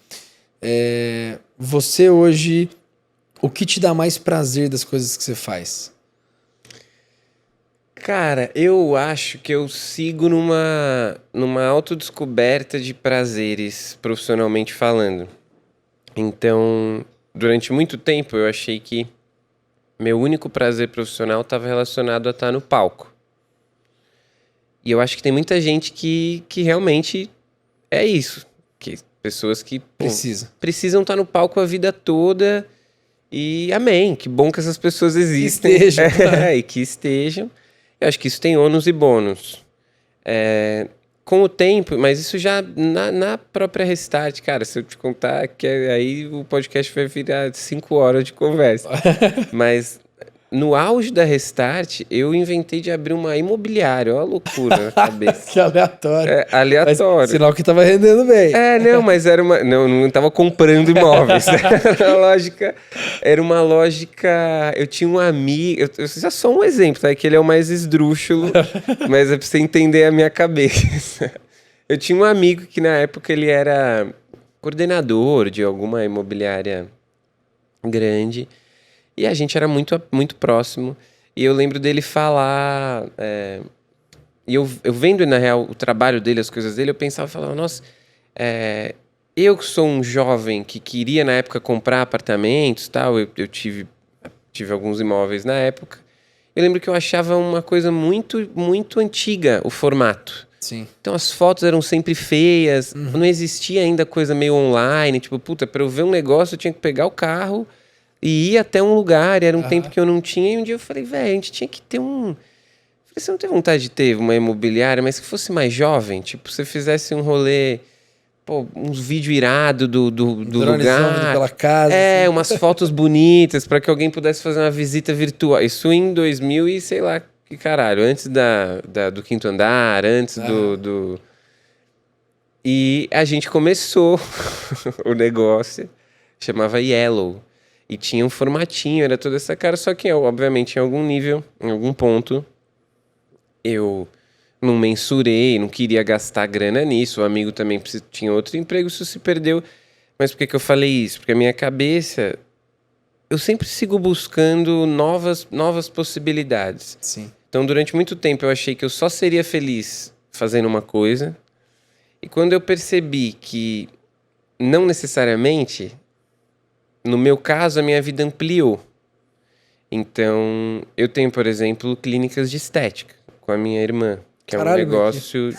Você hoje, o que te dá mais prazer das coisas que você faz? Cara, eu acho que eu sigo numa autodescoberta de prazeres, profissionalmente falando. Então, durante muito tempo eu achei que meu único prazer profissional estava relacionado a estar no palco. E eu acho que tem muita gente que realmente é isso. Que pessoas que precisam estar no palco a vida toda. E amém, que bom que essas pessoas existem. Que estejam. E que estejam. Eu acho que isso tem ônus e bônus. Com o tempo, mas isso já na própria Restart, cara, se eu te contar, que aí o podcast vai virar 5 horas de conversa. Mas no auge da Restart, eu inventei de abrir uma imobiliária, olha a loucura na cabeça. Que aleatório. Aleatório. Mas, sinal que tava rendendo bem. Não, mas era uma... Não tava comprando imóveis. Era uma lógica... Eu tinha um amigo... Eu já sou um exemplo, tá? Que ele é o mais esdrúxulo, mas é pra você entender a minha cabeça. Eu tinha um amigo que na época ele era coordenador de alguma imobiliária grande e a gente era muito, muito próximo. E eu lembro dele falar... E eu vendo, na real, o trabalho dele, as coisas dele, eu falava, nossa, eu que sou um jovem que queria, na época, comprar apartamentos e tal, eu tive alguns imóveis na época, eu lembro que eu achava uma coisa muito, muito antiga, o formato. Sim. Então, as fotos eram sempre feias, não existia ainda coisa meio online, tipo, para eu ver um negócio, eu tinha que pegar o carro e ir até um lugar, e era um tempo que eu não tinha, e um dia eu falei, velho, a gente tinha que ter um... Você não tem vontade de ter uma imobiliária, mas que fosse mais jovem? Tipo, você fizesse um rolê, uns vídeos irados do lugar. Pela casa. Assim. Umas fotos bonitas para que alguém pudesse fazer uma visita virtual. Isso em 2000 e sei lá que caralho. Antes do quinto andar, antes do... E a gente começou o negócio, chamava Yellow. E tinha um formatinho, era toda essa cara. Só que, obviamente, em algum nível, em algum ponto... Eu não mensurei, não queria gastar grana nisso. O amigo também tinha outro emprego, isso se perdeu. Mas por que eu falei isso? Porque a minha cabeça... Eu sempre sigo buscando novas possibilidades. Sim. Então, durante muito tempo, eu achei que eu só seria feliz fazendo uma coisa. E quando eu percebi que não necessariamente... no meu caso, a minha vida ampliou. Então, eu tenho, por exemplo, clínicas de estética com a minha irmã, que é um Caralho, negócio...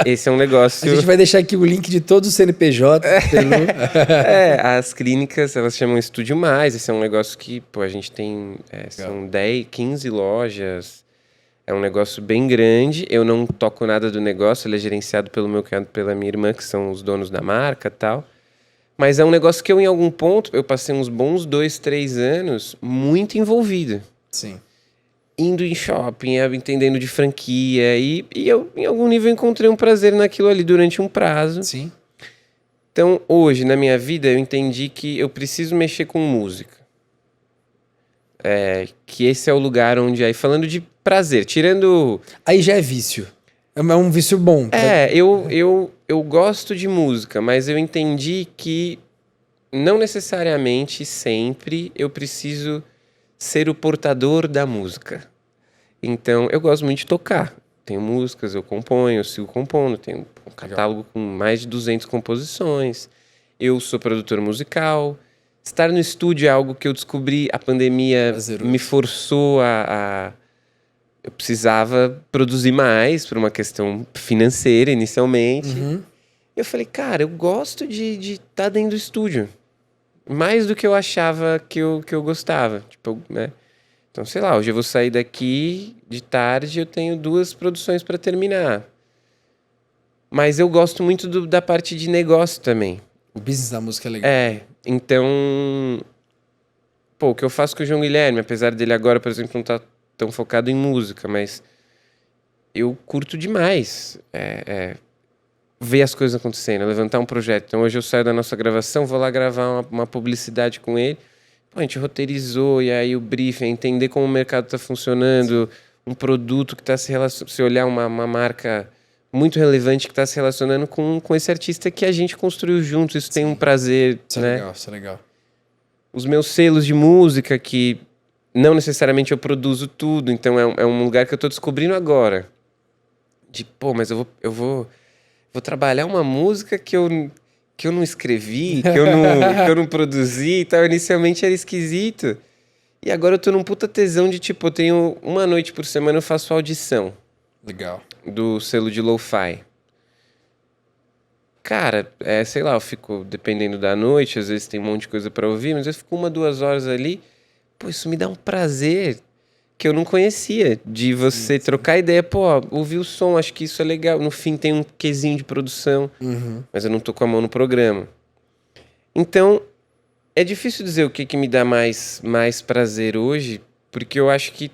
esse é um negócio... A gente vai deixar aqui o link de todos os CNPJ. As clínicas, elas chamam Estúdio Mais. Esse é um negócio que, pô, a gente tem... são 10, 15 lojas. É um negócio bem grande. Eu não toco nada do negócio. Ele é gerenciado pelo meu cunhado e pela minha irmã, que são os donos da marca e tal. Mas é um negócio que eu, em algum ponto, eu passei uns bons 2, 3 anos muito envolvido. Sim. Indo em shopping, entendendo de franquia. E eu, em algum nível, encontrei um prazer naquilo ali durante um prazo. Sim. Então, hoje, na minha vida, eu entendi que eu preciso mexer com música. Que esse é o lugar onde... Aí, falando de prazer, tirando... Aí já é vício. É um vício bom. Eu gosto de música, mas eu entendi que não necessariamente sempre eu preciso ser o portador da música. Então, eu gosto muito de tocar. Tenho músicas, eu componho, eu sigo compondo. Tenho um catálogo com mais de 200 composições. Eu sou produtor musical. Estar no estúdio é algo que eu descobri. A pandemia me forçou eu precisava produzir mais por uma questão financeira, inicialmente. Eu falei, cara, eu gosto de estar dentro do estúdio. Mais do que eu achava que eu gostava. Tipo, né? Então, sei lá, hoje eu vou sair daqui de tarde, eu tenho 2 produções para terminar. Mas eu gosto muito da parte de negócio também. O business da música é legal. Então... Pô, o que eu faço com o João Guilherme, apesar dele agora, por exemplo, não estar tão focado em música, mas eu curto demais ver as coisas acontecendo, levantar um projeto. Então, hoje eu saio da nossa gravação, vou lá gravar uma publicidade com ele. Pô, a gente roteirizou, e aí o briefing, entender como o mercado está funcionando, um produto que está se relacionando, se olhar uma marca muito relevante que está se relacionando com esse artista que a gente construiu juntos. Isso tem um prazer, Isso é legal, isso é legal. Os meus selos de música, que não necessariamente eu produzo tudo, então é um lugar que eu estou descobrindo agora. De, pô, mas eu vou trabalhar uma música que eu não escrevi, que eu não produzi e tal. Inicialmente era esquisito. E agora eu tô num puta tesão de, tipo, eu tenho uma noite por semana, eu faço audição. Legal. Do selo de lo-fi. Cara, sei lá, eu fico, dependendo da noite, às vezes tem um monte de coisa pra ouvir, mas eu fico 1, 2 horas ali. Pô, isso me dá um prazer que eu não conhecia, de você trocar ideia. Pô, ouvir o som, acho que isso é legal. No fim tem um quesinho de produção, mas eu não tô com a mão no programa. Então, é difícil dizer o que me dá mais prazer hoje, porque eu acho que...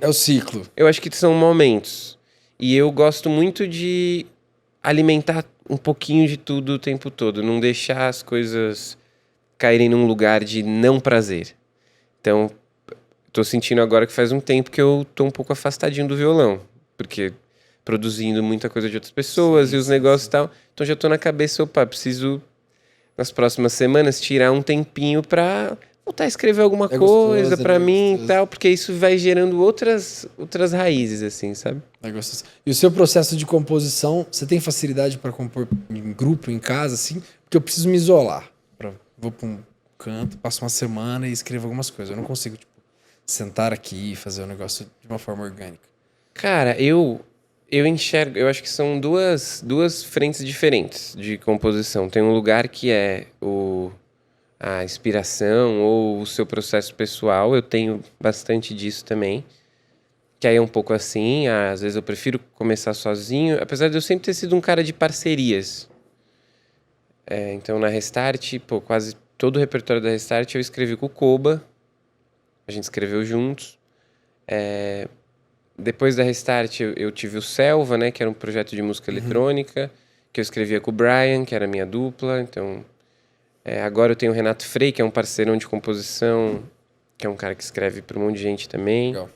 É o ciclo. Eu acho que são momentos. E eu gosto muito de alimentar um pouquinho de tudo o tempo todo, não deixar as coisas caírem num lugar de não prazer. Então, tô sentindo agora que faz um tempo que eu tô um pouco afastadinho do violão, porque produzindo muita coisa de outras pessoas e os negócios e tal. Então já tô na cabeça, preciso nas próximas semanas tirar um tempinho pra voltar a escrever alguma coisa pra mim e tal, porque isso vai gerando outras raízes, assim, sabe? É gostoso. E o seu processo de composição, você tem facilidade pra compor em grupo, em casa, assim? Porque eu preciso me isolar. Vou pra um canto, passo uma semana e escrevo algumas coisas. Eu não consigo, tipo, sentar aqui e fazer o negócio de uma forma orgânica. Cara, eu enxergo, eu acho que são duas frentes diferentes de composição. Tem um lugar que é a inspiração ou o seu processo pessoal. Eu tenho bastante disso também. Que aí é um pouco assim, às vezes eu prefiro começar sozinho, apesar de eu sempre ter sido um cara de parcerias. Então na Restart, quase todo o repertório da Restart eu escrevi com o Koba. A gente escreveu juntos. Depois da Restart eu tive o Selva, né, que era um projeto de música eletrônica, que eu escrevia com o Brian, que era a minha dupla. Então, agora eu tenho o Renato Frei, que é um parceirão de composição, que é um cara que escreve para um monte de gente também. Legal.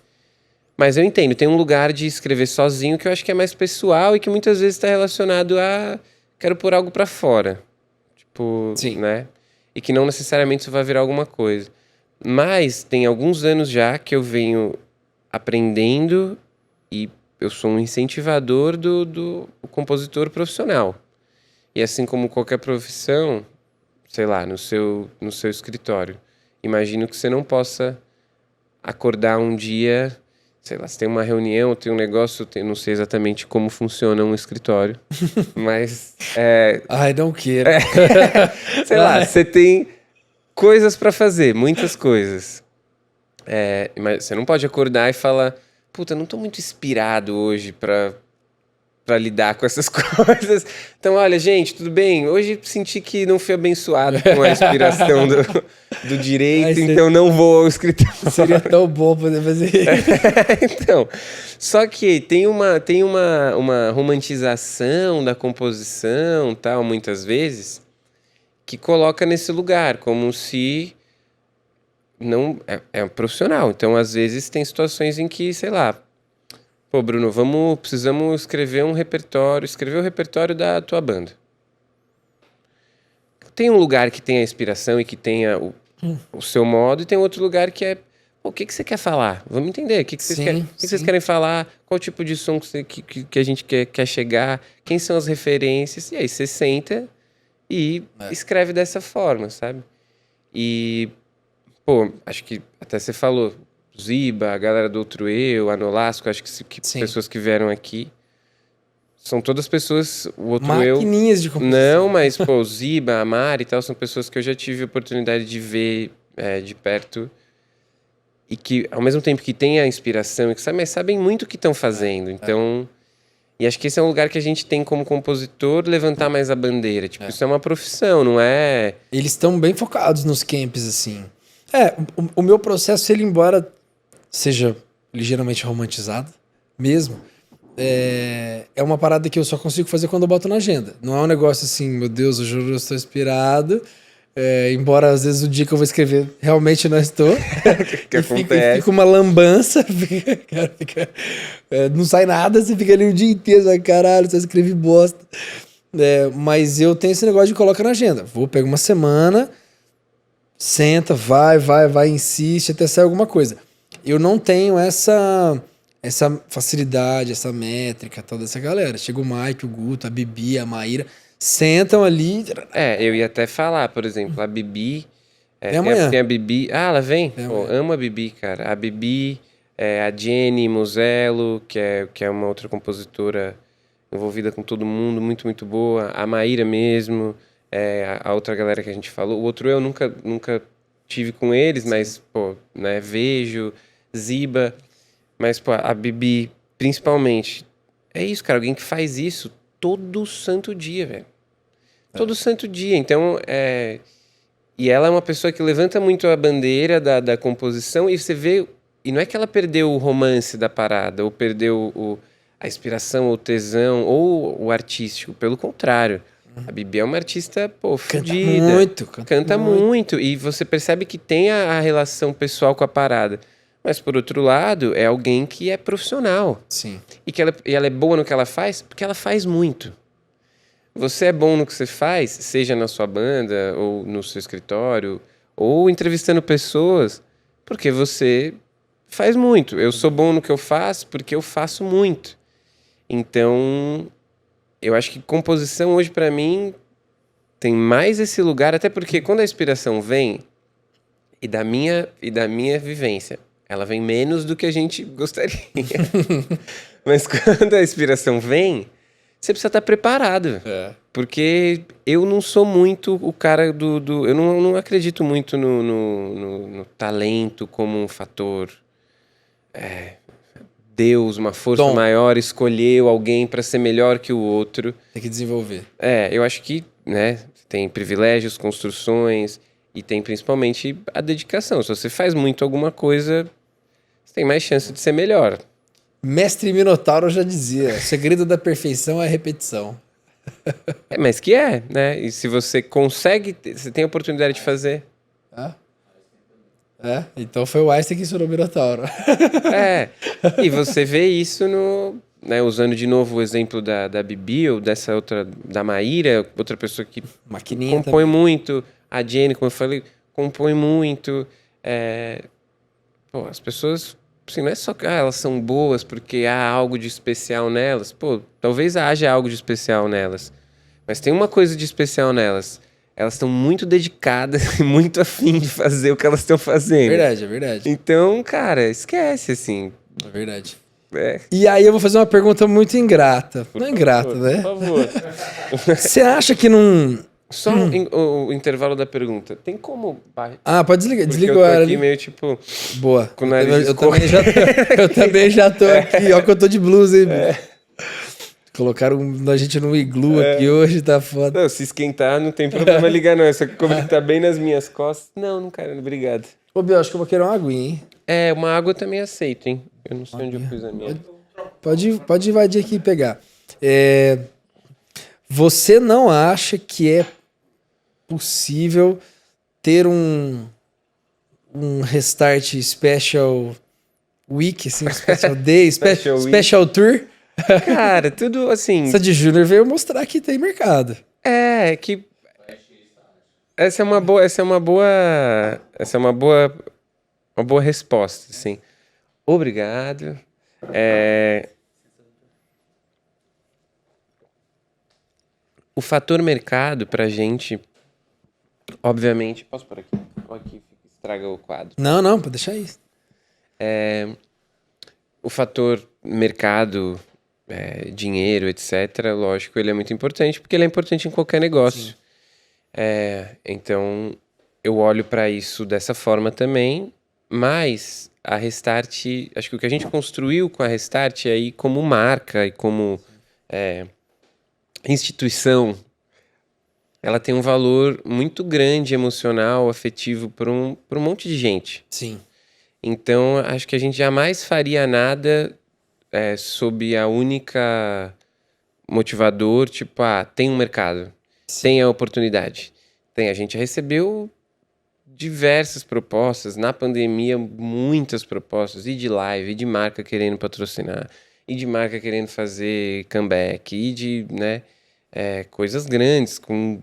Mas eu entendo, tem um lugar de escrever sozinho que eu acho que é mais pessoal e que muitas vezes está relacionado a quero pôr algo para fora. Tipo, Sim. né? E que não necessariamente isso vai virar alguma coisa. Mas tem alguns anos já que eu venho aprendendo e eu sou um incentivador do compositor profissional. E assim como qualquer profissão, sei lá, no seu escritório. Imagino que você não possa acordar um dia, sei lá, você tem uma reunião, tem um negócio, não sei exatamente como funciona um escritório, mas Ai, não queira. sei lá, você tem coisas para fazer, muitas coisas. Mas você não pode acordar e falar, puta, não tô muito inspirado hoje pra lidar com essas coisas. Então, olha, gente, tudo bem? Hoje senti que não fui abençoado com a inspiração do direito, então não vou ao escritório. Seria tão bom poder fazer isso. Então, só que tem uma romantização da composição, tal, muitas vezes, que coloca nesse lugar, como se não é um profissional. Então, às vezes, tem situações em que, sei lá, pô, Bruno, precisamos escrever o repertório da tua banda. Tem um lugar que tem a inspiração e que tenha o seu modo, e tem outro lugar que é, pô, o que você quer falar? Vamos entender, o que vocês querem falar, qual tipo de som que a gente quer chegar, quem são as referências, e aí você senta e escreve dessa forma, sabe? E, pô, acho que até você falou, Ziba, a galera do Outro Eu, a Nolasco, acho que pessoas que vieram aqui são todas pessoas, o Outro Maquininhas Eu... de composição. Não, mas, pô, o Ziba, a Mari e tal, são pessoas que eu já tive a oportunidade de ver de perto e que, ao mesmo tempo que tem a inspiração, e que mas sabem muito o que estão fazendo. Então, e acho que esse é um lugar que a gente tem como compositor levantar mais a bandeira. Tipo, isso é uma profissão, não é... Eles estão bem focados nos camps, assim. O meu processo, ele embora seja ligeiramente romantizado, mesmo, é uma parada que eu só consigo fazer quando eu boto na agenda. Não é um negócio assim, meu Deus, eu juro, eu estou inspirado. Embora às vezes o dia que eu vou escrever realmente não estou. que e fica uma lambança, não sai nada, você fica ali o dia inteiro, vai, caralho, só escrevi bosta. Mas eu tenho esse negócio de colocar na agenda. Vou pegar uma semana, senta, vai, insiste até sair alguma coisa. Eu não tenho essa facilidade, essa métrica, toda essa galera. Chega o Mike, o Guto, a Bibi, a Maíra, sentam ali. Eu ia até falar, por exemplo, a Bibi. Amanhã. Tem a Bibi. Ah, ela vem? Pô, amo a Bibi, cara. A Bibi, a Jenny Musello, que é uma outra compositora envolvida com todo mundo, muito, muito boa. A Maíra mesmo, a outra galera que a gente falou. O Outro Eu nunca tive com eles, mas, pô, né, vejo. Ziba. Mas, pô, a Bibi, principalmente. É isso, cara. Alguém que faz isso todo santo dia, velho. Todo santo dia. Então, e ela é uma pessoa que levanta muito a bandeira da composição e você vê... E não é que ela perdeu o romance da parada, ou perdeu a inspiração, ou o tesão, ou o artístico. Pelo contrário. A Bibi é uma artista, pô, fodida. Canta muito. E você percebe que tem a relação pessoal com a parada. Mas, por outro lado, é alguém que é profissional. Sim. E ela é boa no que ela faz porque ela faz muito. Você é bom no que você faz, seja na sua banda, ou no seu escritório, ou entrevistando pessoas, porque você faz muito. Eu sou bom no que eu faço porque eu faço muito. Então, eu acho que composição hoje, para mim, tem mais esse lugar, até porque quando a inspiração vem, e da minha vivência, ela vem menos do que a gente gostaria. Mas quando a inspiração vem, você precisa estar preparado. Porque eu não sou muito o cara eu não acredito muito no talento como um fator. Deus, uma força maior, escolheu alguém para ser melhor que o outro. Tem que desenvolver. Eu acho que, né, tem privilégios, construções... E tem principalmente a dedicação. Se você faz muito alguma coisa, você tem mais chance de ser melhor. Mestre Minotauro já dizia, o segredo da perfeição é a repetição. Mas né? E se você consegue, você tem a oportunidade de fazer. Então foi o Einstein que ensinou o Minotauro. E você vê isso né, usando de novo o exemplo da Bibi, ou dessa outra, da Maíra, outra pessoa que compõe muito... A Jenny, como eu falei, compõe muito. As pessoas, assim, não é só que elas são boas porque há algo de especial nelas. Pô, talvez haja algo de especial nelas. Mas tem uma coisa de especial nelas. elas estão muito dedicadas e muito afim de fazer o que elas estão fazendo. É verdade. Então, cara, esquece, assim. É verdade. É. E aí eu vou fazer uma pergunta muito ingrata. Não é ingrata, né? Por favor. Você acha que não... Só o intervalo da pergunta. Tem como... Ah, pode desligar. Porque Desliga eu o tô ar aqui ali. meio tipo... Boa. Com o nariz Eu escorrendo. eu também já tô aqui. Ó que eu tô de blusa, hein? Colocaram a gente num iglu aqui hoje, tá foda. Não, se esquentar, não tem problema ligar, não. Só que como ele tá bem nas minhas costas... Não quero, obrigado. Ô, Biel, acho que eu vou querer uma aguinha, hein? É, uma água eu também aceito, hein? Eu não sei onde eu pus a minha. Pode invadir aqui e pegar. Você não acha que é possível ter um restart special week, assim, special day, Special week. special tour? Cara, tudo assim... Essa de Júnior veio mostrar que tem mercado. É que essa é uma boa resposta, assim. Obrigado. O fator mercado pra gente, obviamente, posso pôr aqui? Ou aqui estraga o quadro. Não, pode deixar isso. O fator mercado, dinheiro, etc., lógico, ele é muito importante, porque ele é importante em qualquer negócio. Então, eu olho para isso dessa forma também, mas a Restart, acho que o que a gente construiu com a Restart aí como marca e como instituição, ela tem um valor muito grande, emocional, afetivo para um monte de gente. Sim. Então, acho que a gente jamais faria nada sob a única motivador, tipo, tem um mercado, tem a oportunidade. A gente recebeu diversas propostas, na pandemia, muitas propostas, e de live, e de marca querendo patrocinar, e de marca querendo fazer comeback, e de, coisas grandes, com,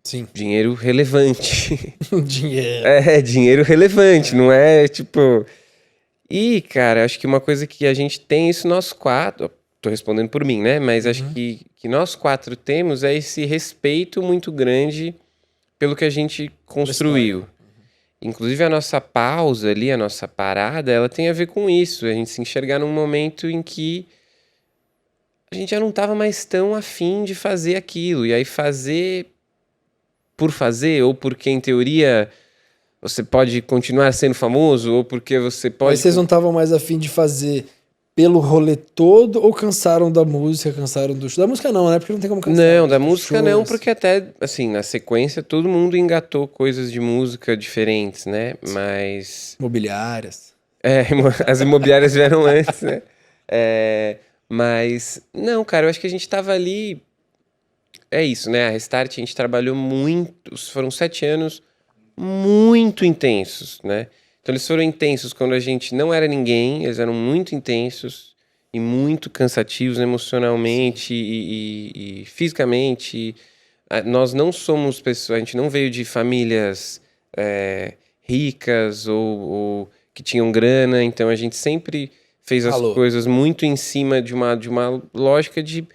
Sim. dinheiro relevante. Dinheiro. Dinheiro relevante, não é tipo... E, cara, acho que uma coisa que a gente tem, isso nós quatro, tô respondendo por mim, né? Mas acho que nós quatro temos é esse respeito muito grande pelo que a gente construiu. Inclusive a nossa pausa ali, a nossa parada, ela tem a ver com isso. A gente se enxergar num momento em que a gente já não estava mais tão afim de fazer aquilo. E aí fazer por fazer, ou porque em teoria você pode continuar sendo famoso, ou porque você pode... Mas vocês não estavam mais afim de fazer pelo rolê todo ou cansaram da música, cansaram do show? Da música não, né? Porque não tem como cansar. Não, da música não, shows. porque até, assim, na sequência todo mundo engatou coisas de música diferentes, né? Mas... Imobiliárias. As imobiliárias vieram antes, né? Mas, não, cara, eu acho que a gente tava ali... É isso, né? A Restart, a gente trabalhou muito, foram 7 anos muito intensos, né? Então eles foram intensos quando a gente não era ninguém, eles eram muito intensos e muito cansativos emocionalmente e fisicamente. Nós não somos pessoas, a gente não veio de famílias ricas ou que tinham grana, então a gente sempre fez as coisas muito em cima de uma lógica de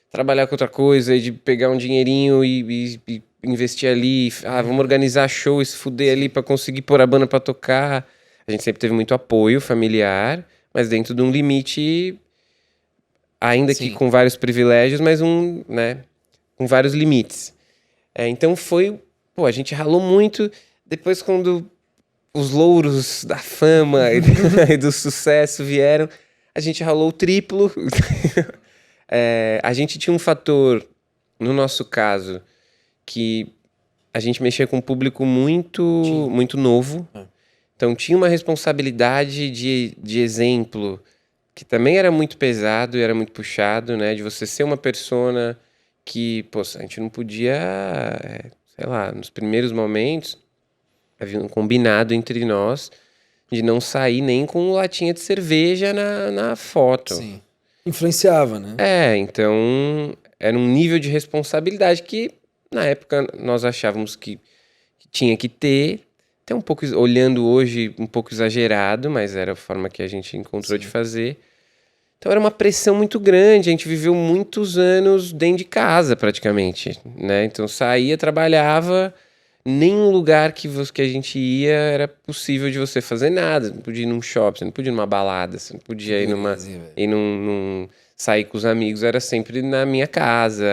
trabalhar com outra coisa e de pegar um dinheirinho e investir ali, vamos organizar show e se fuder ali pra conseguir pôr a banda pra tocar. A gente sempre teve muito apoio familiar, mas dentro de um limite, ainda que com vários privilégios, mas com vários limites. Então a gente ralou muito. Depois, quando os louros da fama e do sucesso vieram, a gente ralou o triplo. A gente tinha um fator, no nosso caso, que a gente mexia com um público muito novo. Então tinha uma responsabilidade de exemplo que também era muito pesado e era muito puxado, né? De você ser uma persona que, a gente não podia, sei lá, nos primeiros momentos, havia um combinado entre nós de não sair nem com latinha de cerveja na foto. Sim. Influenciava, né? Então era um nível de responsabilidade que na época nós achávamos que tinha que ter, até um pouco, olhando hoje, um pouco exagerado, mas era a forma que a gente encontrou de fazer. Então era uma pressão muito grande, a gente viveu muitos anos dentro de casa, praticamente, né? Então saía, trabalhava, nenhum lugar que a gente ia era possível de você fazer nada. Você não podia ir num shopping, você não podia ir numa balada, você não podia sair com os amigos, era sempre na minha casa,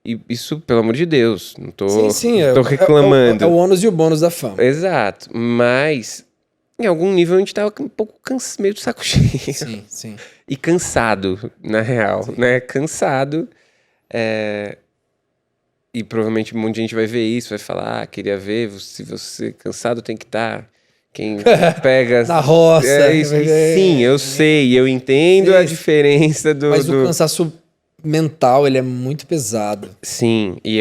e isso, pelo amor de Deus, não tô, Sim, não tô reclamando. É o ônus e o bônus da fama. Exato, mas em algum nível a gente tava um pouco meio de saco cheio. Sim. E cansado, na real, né? Cansado. E provavelmente um monte de gente vai ver isso, vai falar, queria ver, se você cansado tem que estar. Quem pega... Na roça. Sim, eu sei, eu entendo a diferença do... Mas o cansaço mental, ele é muito pesado. Sim, e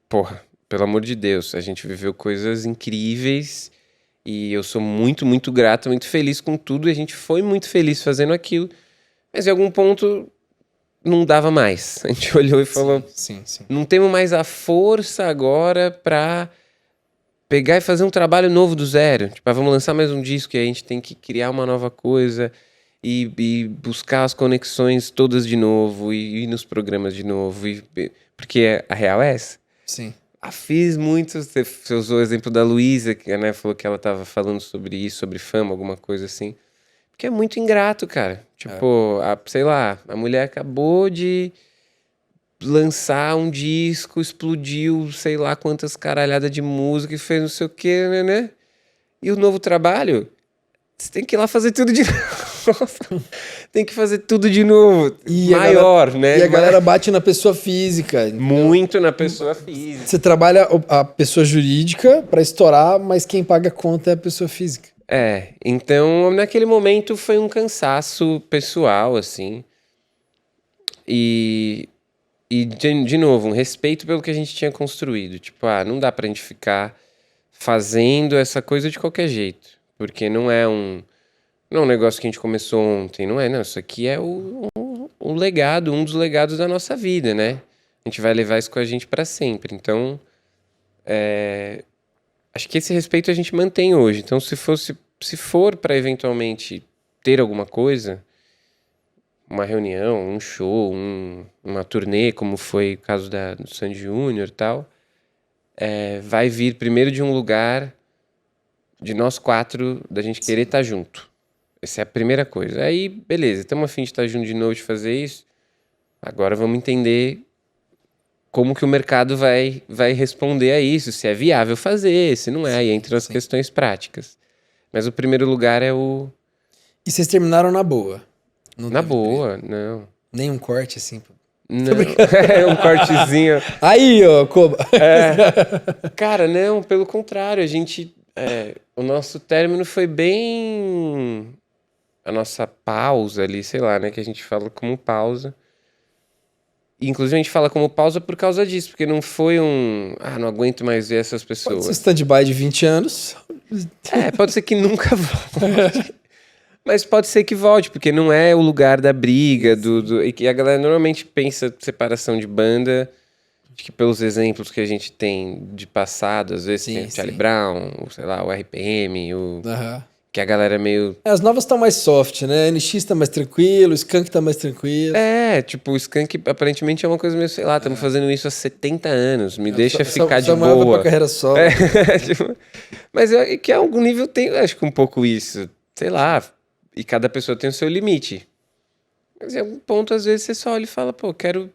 porra, pelo amor de Deus, a gente viveu coisas incríveis e eu sou muito, muito grato, muito feliz com tudo e a gente foi muito feliz fazendo aquilo. Mas em algum ponto não dava mais. A gente olhou e falou, Sim. não temos mais a força agora pra pegar e fazer um trabalho novo do zero. Tipo, vamos lançar mais um disco e a gente tem que criar uma nova coisa e buscar as conexões todas de novo e ir nos programas de novo. Porque a real é essa. Sim. Fiz muito, você usou o exemplo da Luísa, que, né, falou que ela tava falando sobre isso, sobre fama, alguma coisa assim. Porque é muito ingrato, cara. Tipo, sei lá, a mulher acabou de lançar um disco, explodiu sei lá quantas caralhadas de música e fez não sei o que, né? E o novo trabalho, você tem que ir lá fazer tudo de novo. Tem que fazer tudo de novo. Maior, né? E a galera bate na pessoa física. Muito na pessoa física. Você trabalha a pessoa jurídica pra estourar, mas quem paga a conta é a pessoa física. Então naquele momento foi um cansaço pessoal, assim. E de novo, um respeito pelo que a gente tinha construído. Tipo, não dá pra gente ficar fazendo essa coisa de qualquer jeito. Porque não é um negócio que a gente começou ontem, não. Isso aqui é um legado, um dos legados da nossa vida, né? A gente vai levar isso com a gente pra sempre. Então, acho que esse respeito a gente mantém hoje. Então, se for pra eventualmente ter alguma coisa, uma reunião, um show, uma turnê, como foi o caso do Sandy Júnior e tal, vai vir primeiro de um lugar de nós quatro, da gente querer estar junto. Essa é a primeira coisa. Aí, beleza, estamos a fim de estar junto de novo, de fazer isso. Agora vamos entender como que o mercado vai responder a isso, se é viável fazer, se não é, e entre as questões práticas. Mas o primeiro lugar é o... E vocês terminaram na boa? Na boa, não. Nem um corte assim? Não, um cortezinho. Aí, ó, Koba. Cara, não, pelo contrário, a gente... o nosso término foi bem... A nossa pausa ali, sei lá, né? Que a gente fala como pausa. E, inclusive, a gente fala como pausa por causa disso. Porque não foi não aguento mais ver essas pessoas. Pode ser stand-by de 20 anos. Pode ser que nunca volte. Mas pode ser que volte, porque não é o lugar da briga. E que a galera normalmente pensa separação de banda... Acho que pelos exemplos que a gente tem de passado, às vezes tem o Charlie Brown, sei lá, o RPM, que a galera meio... As novas estão mais soft, né? NX tá mais tranquilo, o Skank tá mais tranquilo. Tipo, o Skank aparentemente é uma coisa meio, sei lá, estamos fazendo isso há 70 anos, deixa ficar de boa. Vai pra carreira solo. Tipo, mas que a algum nível tem, acho que um pouco isso, sei lá, e cada pessoa tem o seu limite. Mas em algum ponto, às vezes, você só olha e fala, pô, quero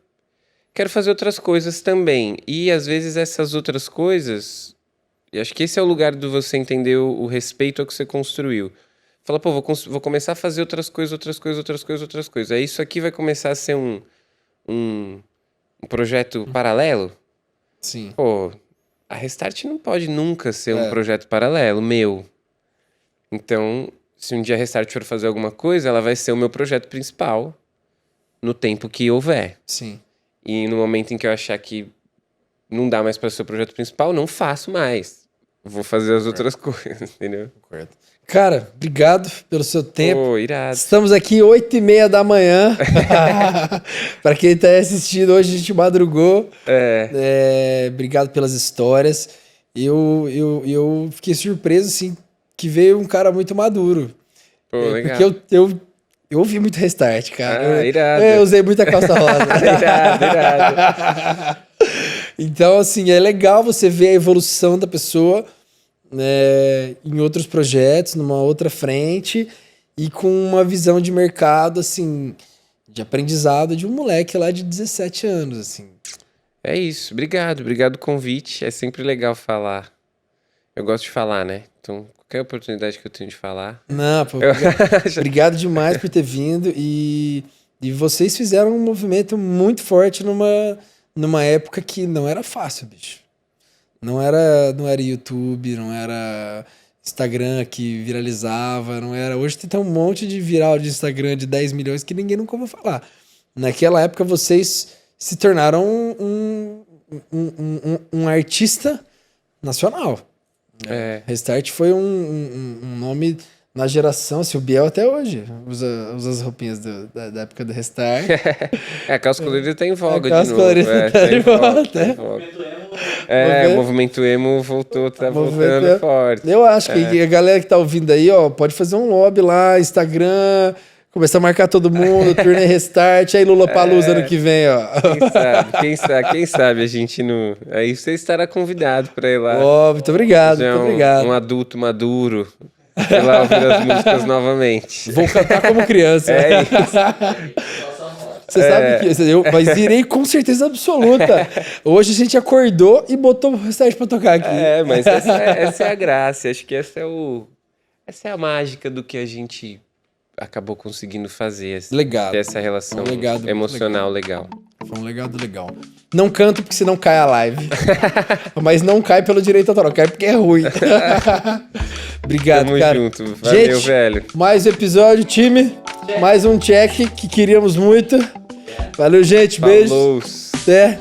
fazer outras coisas também. E, às vezes, essas outras coisas... E acho que esse é o lugar de você entender o respeito ao que você construiu. Fala, pô, vou começar a fazer outras coisas. Aí isso aqui vai começar a ser um projeto paralelo? Sim. Pô, a Restart não pode nunca ser um projeto paralelo, meu. Então, se um dia a Restart for fazer alguma coisa, ela vai ser o meu projeto principal no tempo que houver. Sim. E no momento em que eu achar que não dá mais para ser o projeto principal, não faço mais. Vou fazer as outras coisas, entendeu? Cara, obrigado pelo seu tempo. Pô, irado. Estamos aqui 8h30 da manhã. Para quem tá assistindo, hoje a gente madrugou. Obrigado pelas histórias. Eu fiquei surpreso, assim, que veio um cara muito maduro. Pô, legal. Porque eu Eu ouvi muito Restart, cara. Irado. Eu usei muita calça rosa. Irado. Então, assim, é legal você ver a evolução da pessoa, né, em outros projetos, numa outra frente, e com uma visão de mercado, assim, de aprendizado de um moleque lá de 17 anos, assim. É isso. Obrigado o convite. É sempre legal falar. Eu gosto de falar, né? Então, qualquer oportunidade que eu tenho de falar. Não, pô, obrigado demais por ter vindo. E vocês fizeram um movimento muito forte numa época que não era fácil, bicho. Não era YouTube, não era Instagram que viralizava, não era... Hoje tem um monte de viral de Instagram de 10 milhões que ninguém nunca ouviu falar. Naquela época vocês se tornaram um artista nacional. Restart foi um nome na geração, assim, o Biel até hoje usa as roupinhas da época do Restart. A calça colorida tá em voga A calça de novo. colorida tá em volta. O movimento emo voltou, tá voltando forte. Eu acho que a galera que tá ouvindo aí, ó, pode fazer um lobby lá, Instagram, começar a marcar todo mundo, turnê Restart, aí Lula Palusa ano que vem, ó. Quem sabe a gente não... Aí você estará convidado pra ir lá. Ó, muito obrigado, Você muito obrigado. Um adulto maduro. Ir lá ouvir as músicas novamente. Vou cantar como criança. É isso. Você sabe que mas irei com certeza absoluta. Hoje a gente acordou e botou o Restart pra tocar aqui. Mas essa é a graça. Acho que essa é a mágica do que a gente acabou conseguindo fazer. Legado. Essa relação legado emocional legal. Foi um legado legal. Não canto porque senão cai a live. Mas não cai pelo direito autoral, cai porque é ruim. Obrigado, Tamo cara. junto. Valeu, gente, velho. Mais episódio, time. Mais um check que queríamos muito. Valeu, gente. Beijo. Falou. Até.